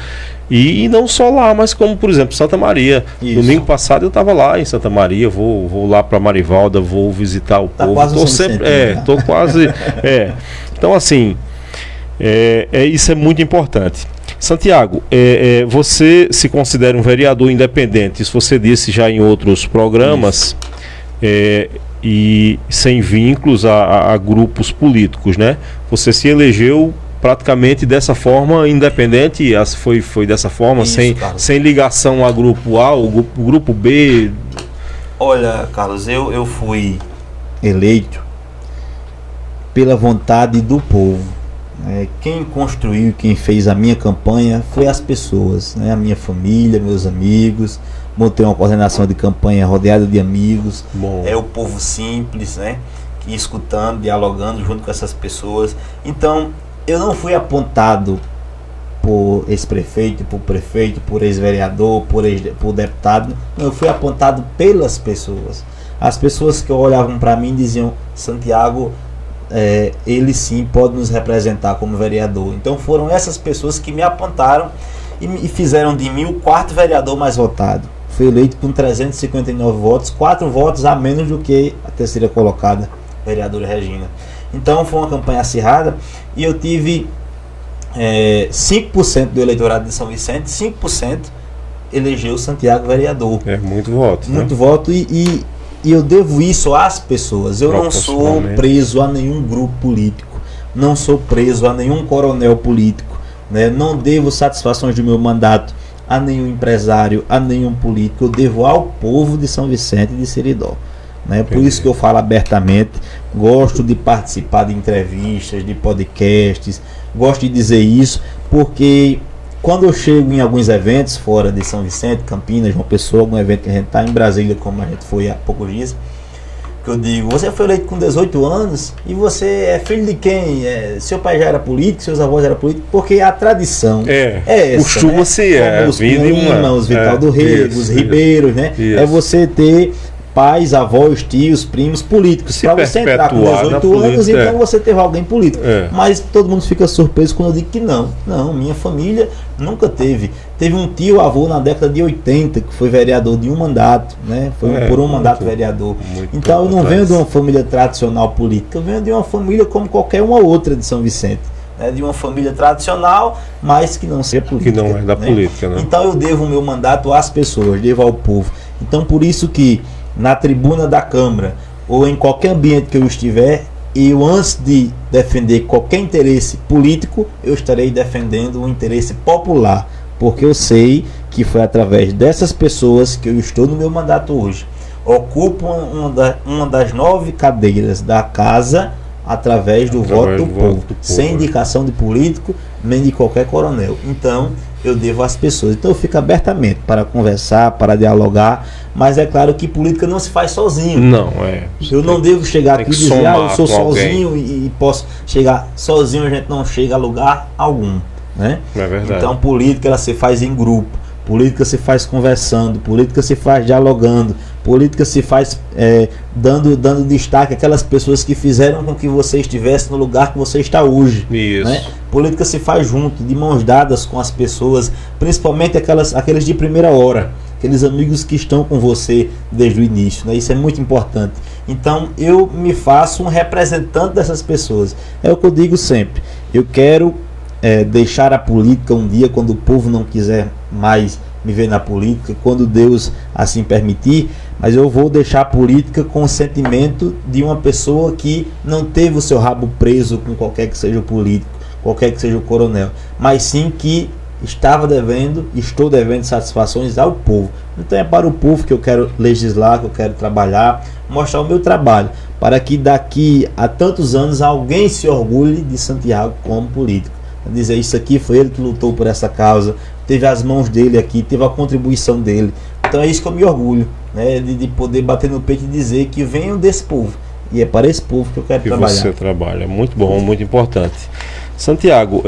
E não só lá, mas como, por exemplo, Santa Maria. Domingo passado eu estava lá em Santa Maria, vou lá para Marivalda, vou visitar o povo. Estou sempre, estou quase. Então, assim, isso é muito importante. Santiago, você se considera um vereador independente, isso você disse já em outros programas, e sem vínculos a grupos políticos, né? Você se elegeu praticamente dessa forma, independente, foi dessa forma, isso, sem ligação a grupo A ou grupo B? Olha, Carlos, eu fui eleito pela vontade do povo. Quem construiu, quem fez a minha campanha foi as pessoas, né? A minha família, meus amigos. Montei uma coordenação de campanha rodeada de amigos. Bom. O povo simples, né? e escutando, dialogando junto com essas pessoas. Então, eu não fui apontado por ex-prefeito, por ex-vereador, por deputado. Eu fui apontado pelas pessoas. As pessoas que olhavam para mim diziam: Santiago, ele sim pode nos representar como vereador. Então foram essas pessoas que me apontaram e fizeram de mim o quarto vereador mais votado. Fui eleito com 359 votos, 4 votos a menos do que a terceira colocada, vereadora Regina. Então foi uma campanha acirrada e eu tive 5% do eleitorado de São Vicente, 5% elegeu Santiago vereador. É muito voto. Muito voto e eu devo isso às pessoas. Eu não sou preso a nenhum grupo político, não sou preso a nenhum coronel político, né? Não devo satisfações do meu mandato a nenhum empresário, a nenhum político. Eu devo ao povo de São Vicente e de Seridó, né? Por isso que eu falo abertamente. Gosto de participar de entrevistas, de podcasts, gosto de dizer isso, porque quando eu chego em alguns eventos fora de São Vicente, Campinas, João Pessoa, algum evento que a gente está em Brasília, como a gente foi há poucos dias, que eu digo: você foi eleito com 18 anos e você é filho de quem? Seu pai já era político, seus avós eram políticos, porque a tradição é essa, costuma-se, né? Os Lima, os Vital do Rego, os Ribeiros, né? É você ter pais, avós, tios, primos políticos. Para você entrar com 18 anos, então você teve alguém político. Mas todo mundo fica surpreso quando eu digo que não. Não, minha família nunca teve. Teve um tio avô na década de 80 que foi vereador de um mandato, né? Foi por um mandato vereador. Então eu não venho de uma família tradicional política, eu venho de uma família como qualquer uma outra de São Vicente. De uma família tradicional, mas que não seja política. Que não é da política, né? Então eu devo o meu mandato às pessoas, devo ao povo. Então por isso que na tribuna da Câmara ou em qualquer ambiente que eu estiver, eu, antes de defender qualquer interesse político, eu estarei defendendo um interesse popular, porque eu sei que foi através dessas pessoas que eu estou no meu mandato hoje. Ocupo uma das 9 cadeiras da casa através do voto do povo, sem indicação de político nem de qualquer coronel. Então eu devo às pessoas. Então eu fico abertamente para conversar, para dialogar, mas é claro que política não se faz sozinho. Não, eu não devo chegar aqui e dizer: eu sou sozinho e posso chegar sozinho. A gente não chega a lugar algum, né? É verdade. Então política ela se faz em grupo, política se faz conversando, política se faz dialogando, política se faz dando destaque àquelas pessoas que fizeram com que você estivesse no lugar que você está hoje. Isso. Né? Política se faz junto, de mãos dadas com as pessoas, principalmente aqueles de primeira hora, aqueles amigos que estão com você desde o início, né? Isso é muito importante. Então eu me faço um representante dessas pessoas. É o que eu digo sempre. Eu quero deixar a política um dia, quando o povo não quiser mais me ver na política, quando Deus assim permitir, mas eu vou deixar a política com o sentimento de uma pessoa que não teve o seu rabo preso com qualquer que seja o político, qualquer que seja o coronel, mas sim que estou devendo satisfações ao povo. Então é para o povo que eu quero legislar, que eu quero trabalhar, mostrar o meu trabalho, para que daqui a tantos anos alguém se orgulhe de Santiago como político. Dizer: isso aqui foi ele que lutou por essa causa, teve as mãos dele aqui, teve a contribuição dele. Então é isso que eu me orgulho, né? De poder bater no peito e dizer que venho desse povo, e é para esse povo que eu quero trabalhar. Você trabalha, muito bom, muito importante. Santiago,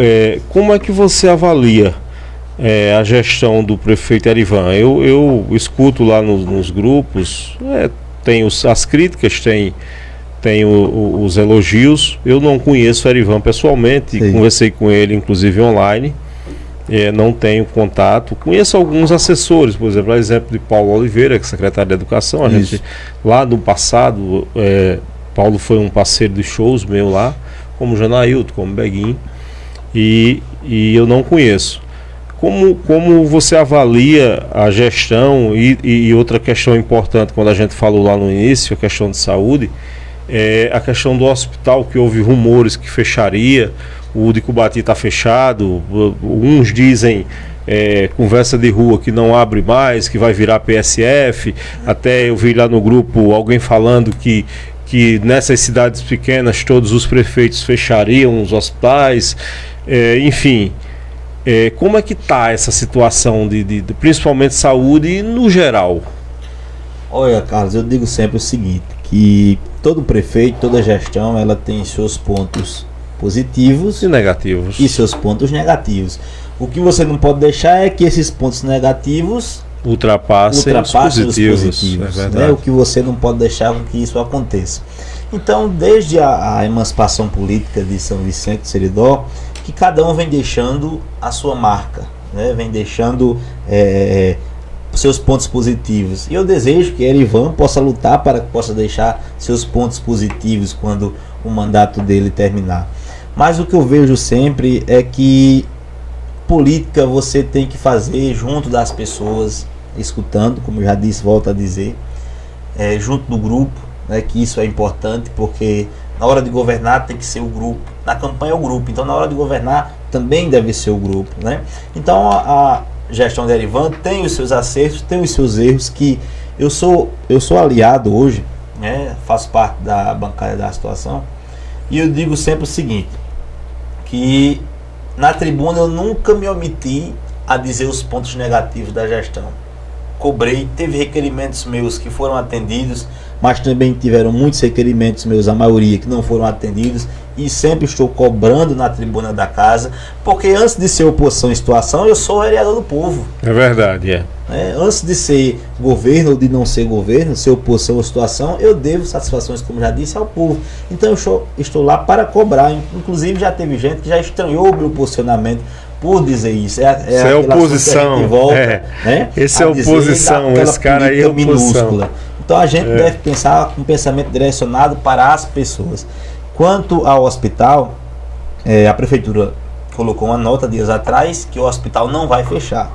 como é que você avalia a gestão do prefeito Erivan? Eu escuto lá nos grupos, tem as críticas, tem os elogios. Eu não conheço o Erivan pessoalmente. Sim. Conversei com ele inclusive online, não tenho contato. Conheço alguns assessores, por exemplo de Paulo Oliveira, que é secretário de Educação. A gente, lá no passado, Paulo foi um parceiro de shows meu lá, como Janailton, como Beguim, e eu não conheço. Como você avalia a gestão e outra questão importante, quando a gente falou lá no início, a questão de saúde, a questão do hospital, que houve rumores que fecharia, o de Cubati está fechado, uns dizem, conversa de rua, que não abre mais, que vai virar PSF, até eu vi lá no grupo alguém falando que nessas cidades pequenas todos os prefeitos fechariam os hospitais, enfim. Como é que está essa situação de principalmente saúde no geral? Olha, Carlos, eu digo sempre o seguinte, que todo prefeito, toda gestão, ela tem seus pontos positivos E negativos. e seus pontos negativos. O que você não pode deixar é que esses pontos negativos Ultrapassem os ultrapassem os positivos. positivos, É né? verdade. O que você não pode deixar com que isso aconteça. Então, desde a emancipação política de São Vicente de Seridó, que cada um vem deixando a sua marca, né? Vem deixando seus pontos positivos. E eu desejo que Erivan possa lutar para que possa deixar seus pontos positivos quando o mandato dele terminar. Mas o que eu vejo sempre é que política você tem que fazer junto das pessoas, escutando, como eu já disse, volto a dizer, junto do grupo, né, que isso é importante, porque na hora de governar tem que ser o grupo, na campanha é o grupo, então na hora de governar também deve ser o grupo, né? Então a gestão de Erivan tem os seus acertos, tem os seus erros, que eu sou aliado hoje, né, faço parte da bancada da situação, e eu digo sempre o seguinte, que na tribuna eu nunca me omiti a dizer os pontos negativos da gestão. Cobrei, teve requerimentos meus que foram atendidos, mas também tiveram muitos requerimentos meus, a maioria que não foram atendidos, e sempre estou cobrando na tribuna da casa, porque antes de ser oposição em situação, eu sou vereador do povo. É verdade, é. Antes de ser governo ou de não ser governo, ser oposição ou situação, eu devo satisfações, como já disse, ao povo. Então eu estou lá para cobrar. Inclusive já teve gente que já estranhou o meu posicionamento por dizer isso. Isso é oposição. Volta, né, esse é oposição, esse cara aí é oposição. Minúscula. Então a gente deve pensar com um pensamento direcionado para as pessoas. Quanto ao hospital, a prefeitura colocou uma nota dias atrás que o hospital não vai fechar,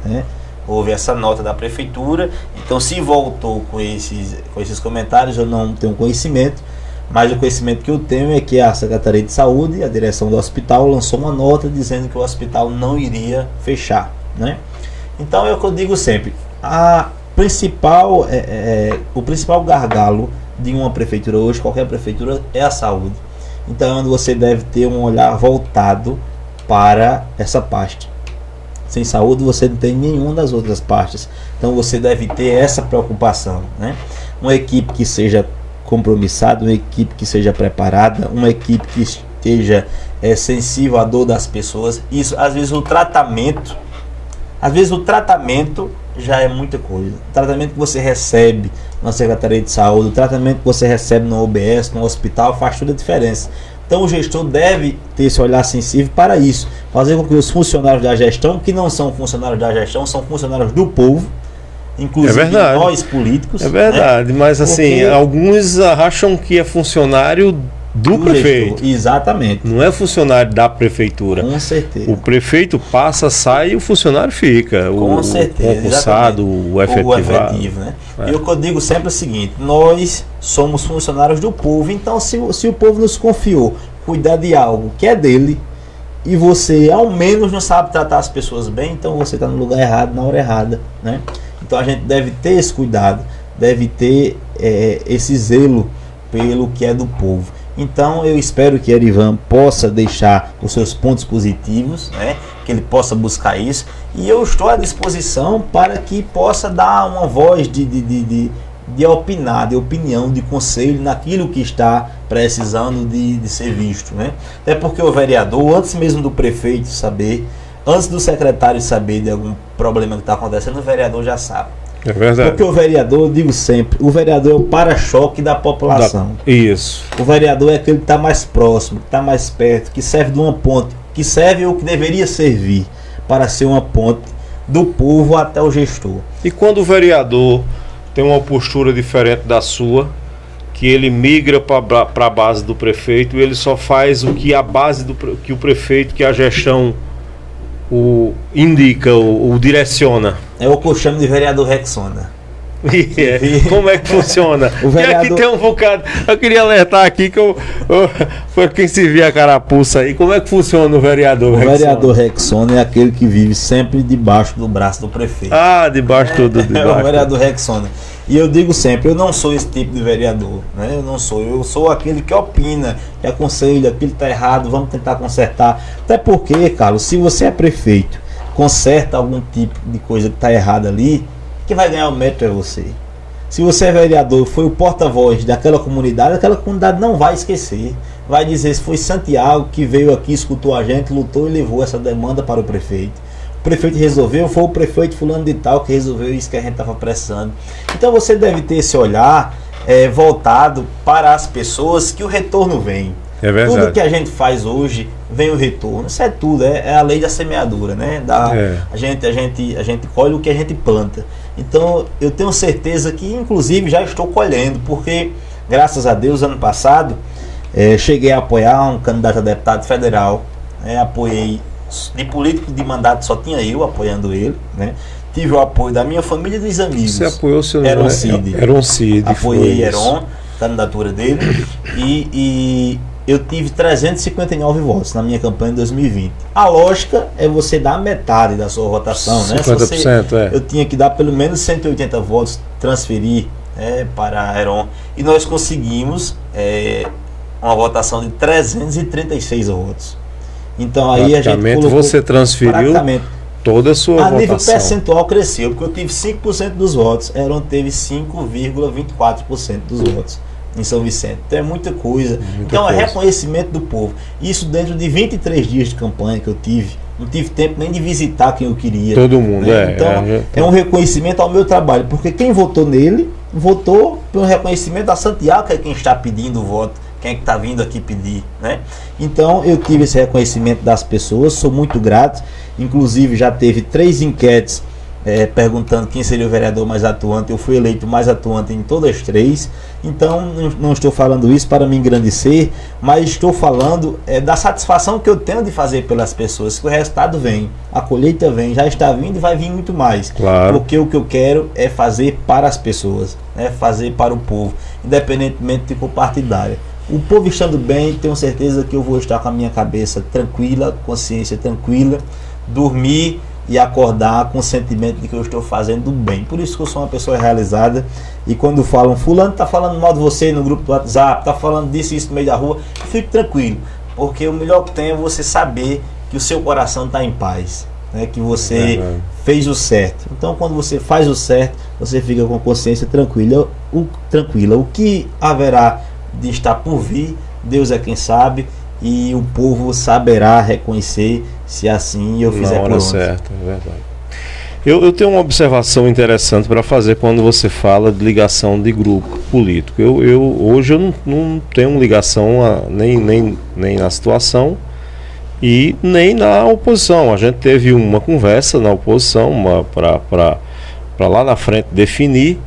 né? Houve essa nota da prefeitura, então se voltou com esses comentários eu não tenho conhecimento, mas o conhecimento que eu tenho é que a Secretaria de Saúde, a direção do hospital, lançou uma nota dizendo que o hospital não iria fechar, né? Então é o que eu digo sempre, o principal gargalo de uma prefeitura hoje, qualquer prefeitura, é a saúde. Então você deve ter um olhar voltado para essa parte. Sem saúde você não tem nenhuma das outras partes. Então você deve ter essa preocupação, né? Uma equipe que seja compromissada, uma equipe que seja preparada, uma equipe que esteja sensível à dor das pessoas. Isso, às vezes o tratamento já é muita coisa. O tratamento que você recebe na Secretaria de Saúde, o tratamento que você recebe no OBS, no hospital, faz toda a diferença. Então o gestor deve ter esse olhar sensível para isso, fazer com que os funcionários da gestão, que não são funcionários da gestão, são funcionários do povo, inclusive nós políticos. É verdade, né? Mas assim, Porque alguns acham que é funcionário do prefeito. Gestor, exatamente. Não é funcionário da prefeitura. Com certeza. O prefeito passa, sai e o funcionário fica. Com certeza. O concursado, o efetivado. efetivo, né? E o que eu digo sempre é o seguinte: nós somos funcionários do povo, então se o povo nos confiou cuidar de algo que é dele, e você ao menos não sabe tratar as pessoas bem, então você está no lugar errado, na hora errada, né? Então a gente deve ter esse cuidado, deve ter esse zelo pelo que é do povo. Então eu espero que Erivan possa deixar os seus pontos positivos, né? Que ele possa buscar isso, e eu estou à disposição para que possa dar uma voz de opinar, de opinião, de conselho naquilo que está precisando de ser visto, né? Até porque o vereador, antes mesmo do prefeito saber, antes do secretário saber de algum problema que está acontecendo, o vereador já sabe. É verdade. Porque o vereador, eu digo sempre, o vereador é o para-choque da população. Isso. O vereador é aquele que está mais próximo, que está mais perto, que serve de uma ponte, que serve o que deveria servir para ser uma ponte do povo até o gestor. E quando o vereador tem uma postura diferente da sua, que ele migra para a base do prefeito, e ele só faz o que a base que o prefeito, que a gestão o indica, o direciona. É o que eu chamo de vereador Rexona. Como é que funciona? O vereador... E aqui tem um bocado. Eu queria alertar aqui que foi quem se via a carapuça aí. Como é que funciona o vereador Rexona? O Rexona? vereador Rexona é aquele que vive sempre debaixo do braço do prefeito. Debaixo tudo. É o vereador Rexona. E eu digo sempre, eu não sou esse tipo de vereador, né? Eu sou aquele que opina, que aconselha, aquilo está errado, vamos tentar consertar. Até porque, Carlos, se você é prefeito, conserta algum tipo de coisa que está errada ali, quem vai ganhar o mérito é você. Se você é vereador, foi o porta-voz daquela comunidade, aquela comunidade não vai esquecer. Vai dizer se foi Santiago que veio aqui, escutou a gente, lutou e levou essa demanda para o prefeito. O prefeito resolveu, foi o prefeito fulano de tal que resolveu isso que a gente estava pressando. Então você deve ter esse olhar voltado para as pessoas, que o retorno vem. É verdade. Tudo que a gente faz hoje vem o retorno. Isso é tudo, é a lei da semeadura, né? A gente colhe o que a gente planta. Então eu tenho certeza que inclusive já estou colhendo, porque graças a Deus ano passado cheguei a apoiar um candidato a deputado federal, apoiei de político de mandato, só tinha eu apoiando ele, né? Tive o apoio da minha família e dos amigos. Você apoiou o seu Heron Cid. Heron Cid. Apoiei Heron, candidatura dele, e eu tive 359 votos na minha campanha de 2020. A lógica é você dar metade da sua votação, 50%, né? Eu tinha que dar pelo menos 180 votos, transferir para Heron. E nós conseguimos uma votação de 336 votos. Então aí a gente colocou, você transferiu toda a sua votação. A nível percentual cresceu, porque eu tive 5% dos votos, Heron teve 5,24% dos votos em São Vicente. Então é muita coisa. Então é reconhecimento do povo. Isso dentro de 23 dias de campanha que eu tive. Não tive tempo nem de visitar quem eu queria. Todo mundo, né? Então é um reconhecimento ao meu trabalho, porque quem votou nele, votou pelo reconhecimento da Santiago, que é quem está pedindo o voto, quem é que está vindo aqui pedir, né? Então eu tive esse reconhecimento das pessoas, sou muito grato. Inclusive já teve 3 enquetes perguntando quem seria o vereador mais atuante. Eu fui eleito mais atuante em todas as 3. Então não estou falando isso para me engrandecer, mas estou falando da satisfação que eu tenho de fazer pelas pessoas, que o resultado vem, a colheita vem, já está vindo e vai vir muito mais. Claro. Porque o que eu quero é fazer para as pessoas, fazer para o povo, independentemente de cor partidária. O povo estando bem, tenho certeza que eu vou estar com a minha cabeça tranquila, consciência tranquila, dormir e acordar com o sentimento de que eu estou fazendo bem. Por isso que eu sou uma pessoa realizada. E quando falam, fulano está falando mal de você no grupo do WhatsApp, está falando disso e isso no meio da rua, eu fico tranquilo, porque o melhor que tem é você saber que o seu coração está em paz, né? Que você fez o certo. Então quando você faz o certo, você fica com a consciência tranquila. O que haverá de estar por vir, Deus é quem sabe, e o povo saberá reconhecer se assim eu fizer por onde. Certo, é verdade. Eu tenho uma observação interessante para fazer quando você fala de ligação de grupo político. Hoje eu não tenho ligação nem na situação e nem na oposição. A gente teve uma conversa na oposição para lá na frente definir,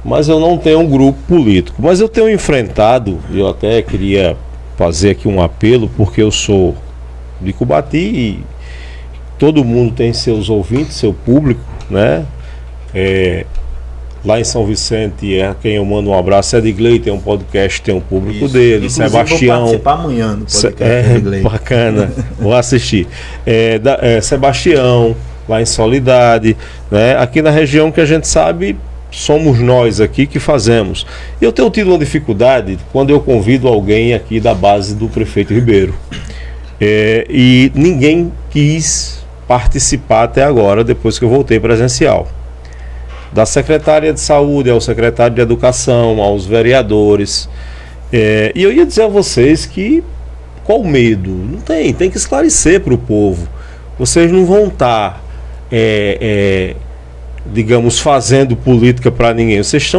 mas eu não tenho um grupo político. Mas eu tenho enfrentado, e eu até queria fazer aqui um apelo, porque eu sou de Cubati e todo mundo tem seus ouvintes, seu público, né? Lá em São Vicente, quem eu mando um abraço, Edgley tem um podcast, tem um público dele. Inclusive, Sebastião. vou participar amanhã do podcast Edgley. Bacana, vou assistir. Sebastião, lá em Solidade, né? Aqui na região que a gente sabe, somos nós aqui que fazemos. Eu tenho tido uma dificuldade quando eu convido alguém aqui da base do prefeito Ribeiro. E ninguém quis participar até agora, depois que eu voltei presencial. Da secretária de saúde ao secretário de educação, aos vereadores. E eu ia dizer a vocês que qual medo? Não tem que esclarecer para o povo. Vocês não vão estar digamos, fazendo política para ninguém. Vocês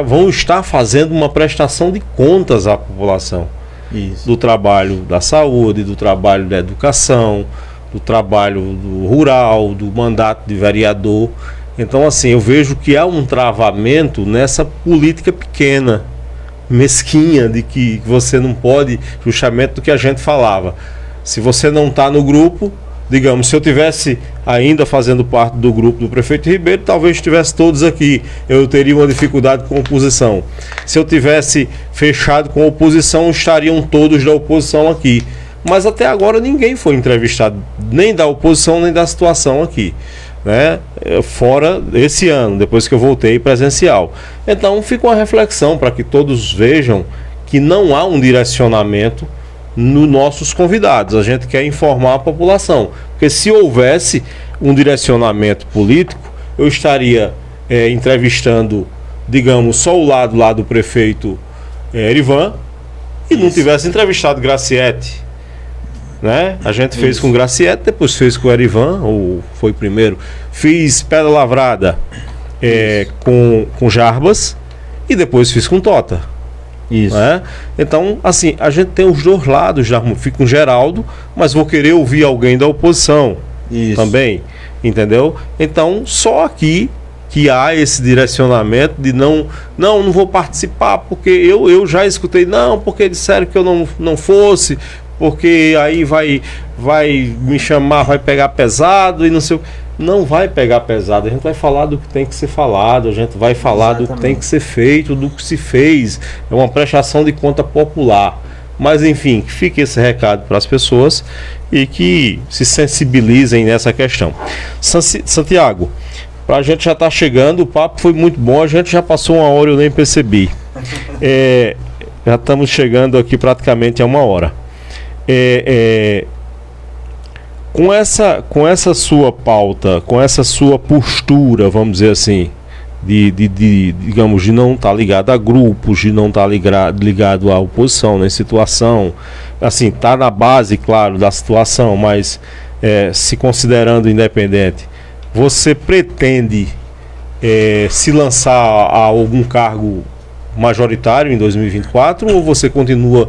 vão estar fazendo uma prestação de contas à população. Isso. Do trabalho da saúde, do trabalho da educação, do trabalho do rural, do mandato de vereador. Então, assim, eu vejo que há um travamento nessa política pequena, mesquinha, de que você não pode, justamente do que a gente falava. Se você não está no grupo, digamos, se eu tivesse ainda fazendo parte do grupo do prefeito Ribeiro, talvez estivesse todos aqui. Eu teria uma dificuldade com a oposição. Se eu tivesse fechado com a oposição, estariam todos da oposição aqui. Mas até agora ninguém foi entrevistado, nem da oposição, nem da situação aqui, né? Fora esse ano, depois que eu voltei presencial. Então fica uma reflexão para que todos vejam que não há um direcionamento nos nossos convidados. A gente quer informar a população, porque se houvesse um direcionamento político, eu estaria entrevistando digamos, só o lado lá do prefeito Erivan e não tivesse entrevistado Graciete, né? A gente fez com Graciete, depois fez com o Erivan, ou foi primeiro. Fiz Pedra Lavrada com Jarbas e depois fiz com Tota. Isso. Né? Então, assim, a gente tem os dois lados, já fico com Geraldo, mas vou querer ouvir alguém da oposição também, entendeu? Então, só aqui que há esse direcionamento de não vou participar, porque eu já escutei, não, porque disseram que eu não fosse, porque aí vai me chamar, vai pegar pesado e não sei o que. Não vai pegar pesado, a gente vai falar do que tem que ser falado, a gente vai falar do que tem que ser feito, do que se fez. É uma prestação de conta popular. Mas enfim, fique esse recado para as pessoas e que se sensibilizem nessa questão. Santiago, a gente já está chegando, o papo foi muito bom, a gente já passou 1 hora, eu nem percebi. Já estamos chegando aqui praticamente a 1 hora. Com essa sua pauta, com essa sua postura, vamos dizer assim, digamos, de não estar ligado a grupos, de não estar ligado à oposição, né, situação, assim, está na base, claro, da situação, mas se considerando independente, você pretende se lançar a algum cargo majoritário em 2024 ou você continua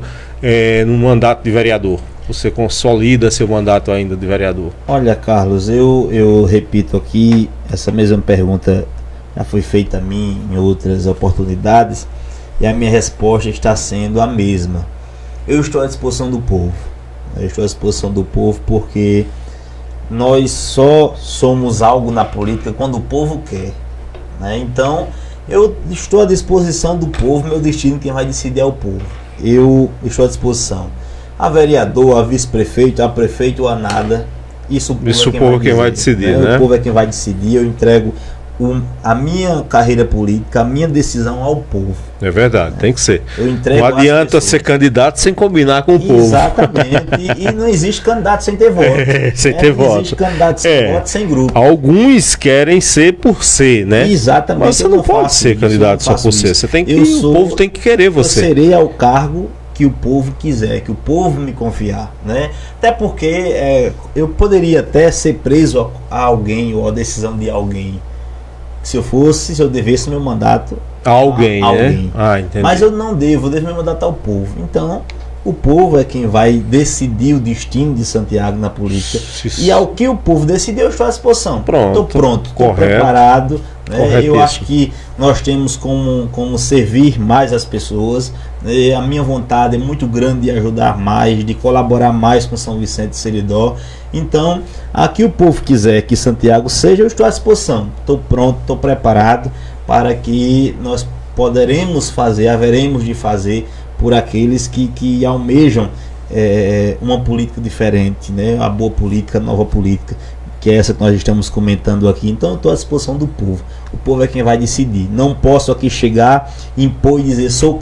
no mandato de vereador? Você consolida seu mandato ainda de vereador? Olha, Carlos, eu repito aqui, essa mesma pergunta já foi feita a mim em outras oportunidades e a minha resposta está sendo a mesma. Eu estou à disposição do povo. Eu estou à disposição do povo porque nós só somos algo na política quando o povo quer, né? Então, eu estou à disposição do povo, meu destino quem vai decidir é o povo. Eu estou à disposição. A vereador, a vice-prefeito, a prefeito ou a nada, isso o povo é quem vai decidir, né? O povo é quem vai decidir. Eu entrego a minha carreira política, a minha decisão ao povo. É verdade, tem que ser. Eu entrego. Não adianta ser candidato sem combinar com o povo. Exatamente. E não existe candidato sem ter voto. Sem ter voto. Não existe candidato sem voto, sem grupo. Alguns querem ser por ser, né? Exatamente. Mas você não pode ser candidato só por ser. Você tem que. O povo tem que querer você. Eu serei ao cargo que o povo quiser, que o povo me confiar, né? Até porque eu poderia até ser preso a alguém ou a decisão de alguém, se eu devesse meu mandato a alguém, né? Entendi. Mas eu não devo meu mandato ao povo. Então, o povo é quem vai decidir o destino de Santiago na política. E ao que o povo decidir, eu estou à disposição. Estou pronto, estou preparado. Né? Eu acho que nós temos como servir mais as pessoas. A minha vontade é muito grande de ajudar mais, de colaborar mais com São Vicente de Seridó. Então, aqui o povo quiser que Santiago seja, eu estou à disposição. Estou pronto, estou preparado para que nós haveremos de fazer por aqueles que almejam uma política diferente, né? A boa política, a nova política, que é essa que nós estamos comentando aqui. Então eu estou à disposição do povo. O povo é quem vai decidir. Não posso aqui chegar, impor e dizer sou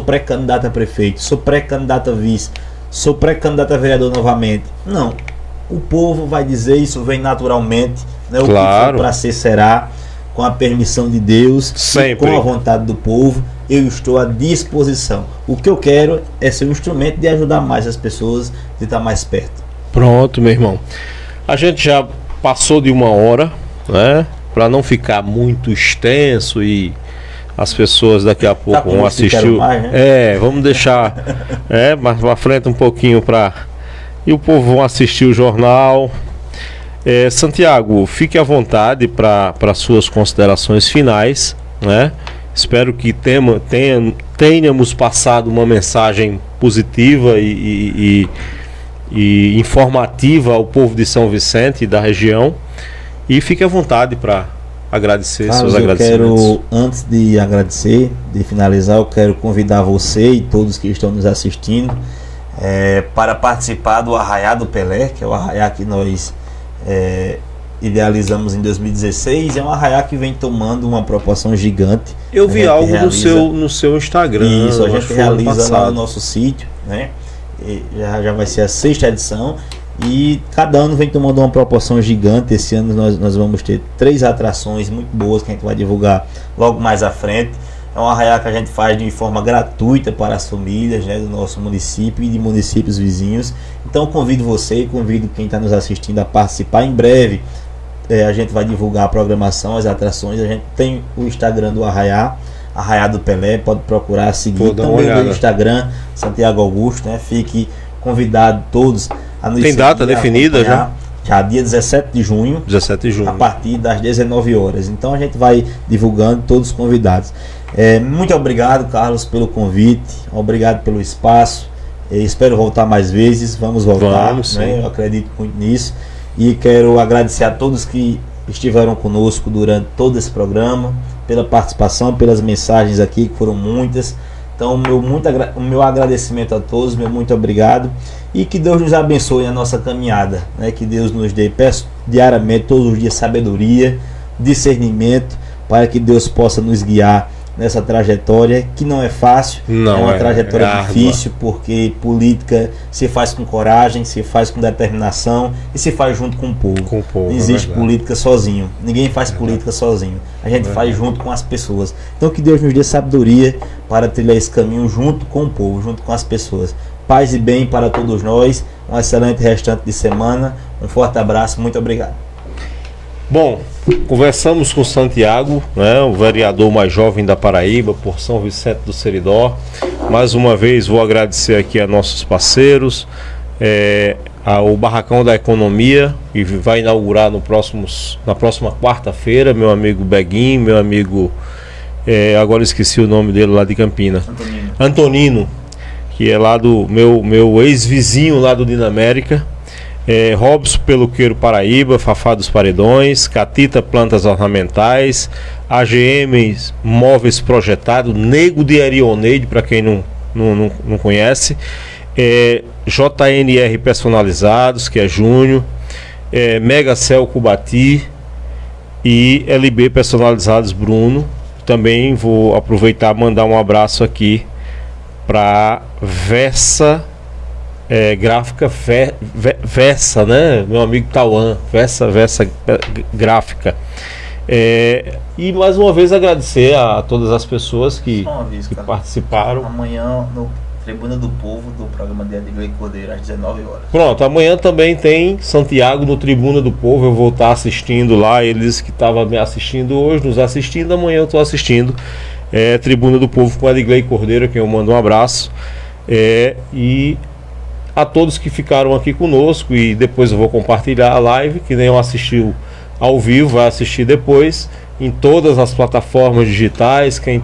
pré-candidato a prefeito, sou pré-candidato a vice, sou pré-candidato a vereador novamente. Não. O povo vai dizer, isso vem naturalmente, né? O que for para ser será, com a permissão de Deus, sempre. Com a vontade do povo. Eu estou à disposição. O que eu quero é ser um instrumento de ajudar mais as pessoas, de estar mais perto. Pronto, meu irmão. A gente já passou de 1 hora, né? Para não ficar muito extenso e as pessoas daqui a pouco vão assistir. Mais, né? Vamos deixar mais para frente um pouquinho e o povo vão assistir o jornal. Santiago, fique à vontade para suas considerações finais, né? Espero que tenhamos passado uma mensagem positiva e informativa ao povo de São Vicente e da região. E fique à vontade para agradecer seus agradecimentos. Antes de agradecer, de finalizar, eu quero convidar você e todos que estão nos assistindo para participar do Arraiá do Pelé, que é o arraiá que nós idealizamos em 2016. É um arraiá que vem tomando uma proporção gigante. Eu vi algo no seu Instagram. Isso, a gente realiza lá no nosso sítio, né? Já vai ser a 6ª edição. E cada ano vem tomando uma proporção gigante. Esse ano nós vamos ter 3 atrações muito boas que a gente vai divulgar logo mais à frente. É um arraiá que a gente faz de forma gratuita para as famílias, né, do nosso município e de municípios vizinhos. Então convido você, convido quem está nos assistindo a participar. Em breve a gente vai divulgar a programação, as atrações. A gente tem o Instagram do Arraiá, Arraiá do Pelé, pode procurar seguir. Também o Instagram, Santiago Augusto, né? Fique convidado todos a nos Tem data definida já? Já dia 17 de junho. 17 de junho. A partir das 19 horas. Então a gente vai divulgando, todos convidados. Muito obrigado, Carlos, pelo convite. Obrigado pelo espaço. Espero voltar mais vezes. Vamos voltar. Vamos, né? Eu acredito muito nisso. E quero agradecer a todos que estiveram conosco durante todo esse programa, pela participação, pelas mensagens aqui, que foram muitas. Então, o meu agradecimento a todos, meu muito obrigado. E que Deus nos abençoe a nossa caminhada, né? Que Deus nos dê, peço diariamente, todos os dias, sabedoria, discernimento, para que Deus possa nos guiar nessa trajetória, que não é fácil, é uma trajetória difícil, porque política se faz com coragem, se faz com determinação e se faz junto com o povo. Não existe política sozinho, ninguém faz política sozinho, a gente faz junto com as pessoas. Então que Deus nos dê sabedoria para trilhar esse caminho junto com o povo, junto com as pessoas. Paz e bem para todos nós, um excelente restante de semana, um forte abraço, muito obrigado. Bom, conversamos com Santiago, né, o vereador mais jovem da Paraíba, por São Vicente do Seridó. Mais uma vez vou agradecer aqui a nossos parceiros, o Barracão da Economia, que vai inaugurar na próxima quarta-feira, meu amigo Beguinho, meu amigo, agora esqueci o nome dele lá de Campina, Antonino, que é lá do meu ex-vizinho lá do Dinamérica. Robson Peluqueiro Paraíba, Fafá dos Paredões, Catita Plantas Ornamentais, AGM Móveis Projetados, Nego de Arioneide, para quem não conhece, JNR Personalizados, que é Júnior, Mega Cel Cubati e LB Personalizados Bruno. Também vou aproveitar e mandar um abraço aqui para Versa Gráfica Versa, né? Meu amigo Tauan, Versa Gráfica. E mais uma vez agradecer a todas as pessoas que participaram. Amanhã no Tribuna do Povo, do programa de Edgley Cordeiro, às 19 horas. Pronto, amanhã também tem Santiago no Tribuna do Povo. Eu vou estar assistindo lá. Ele disse que estava me assistindo hoje, nos assistindo. Amanhã eu estou assistindo Tribuna do Povo com Edgley Cordeiro, a quem eu mando um abraço. E a todos que ficaram aqui conosco, e depois eu vou compartilhar a live, que nem assistiu ao vivo, vai assistir depois em todas as plataformas digitais, quem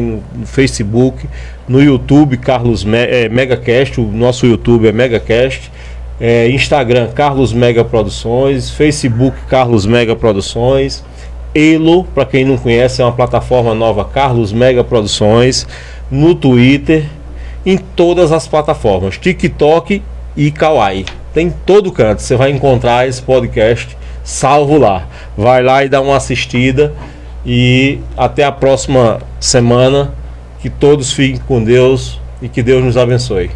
no Facebook, no YouTube, Carlos Megacast, o nosso YouTube é Megacast, Instagram Carlos Mega Produções, Facebook Carlos Mega Produções, Elo, para quem não conhece, é uma plataforma nova, Carlos Mega Produções, no Twitter, em todas as plataformas, TikTok e Kawaii. Tem todo canto, você vai encontrar esse podcast salvo lá. Vai lá e dá uma assistida. E até a próxima semana. Que todos fiquem com Deus e que Deus nos abençoe.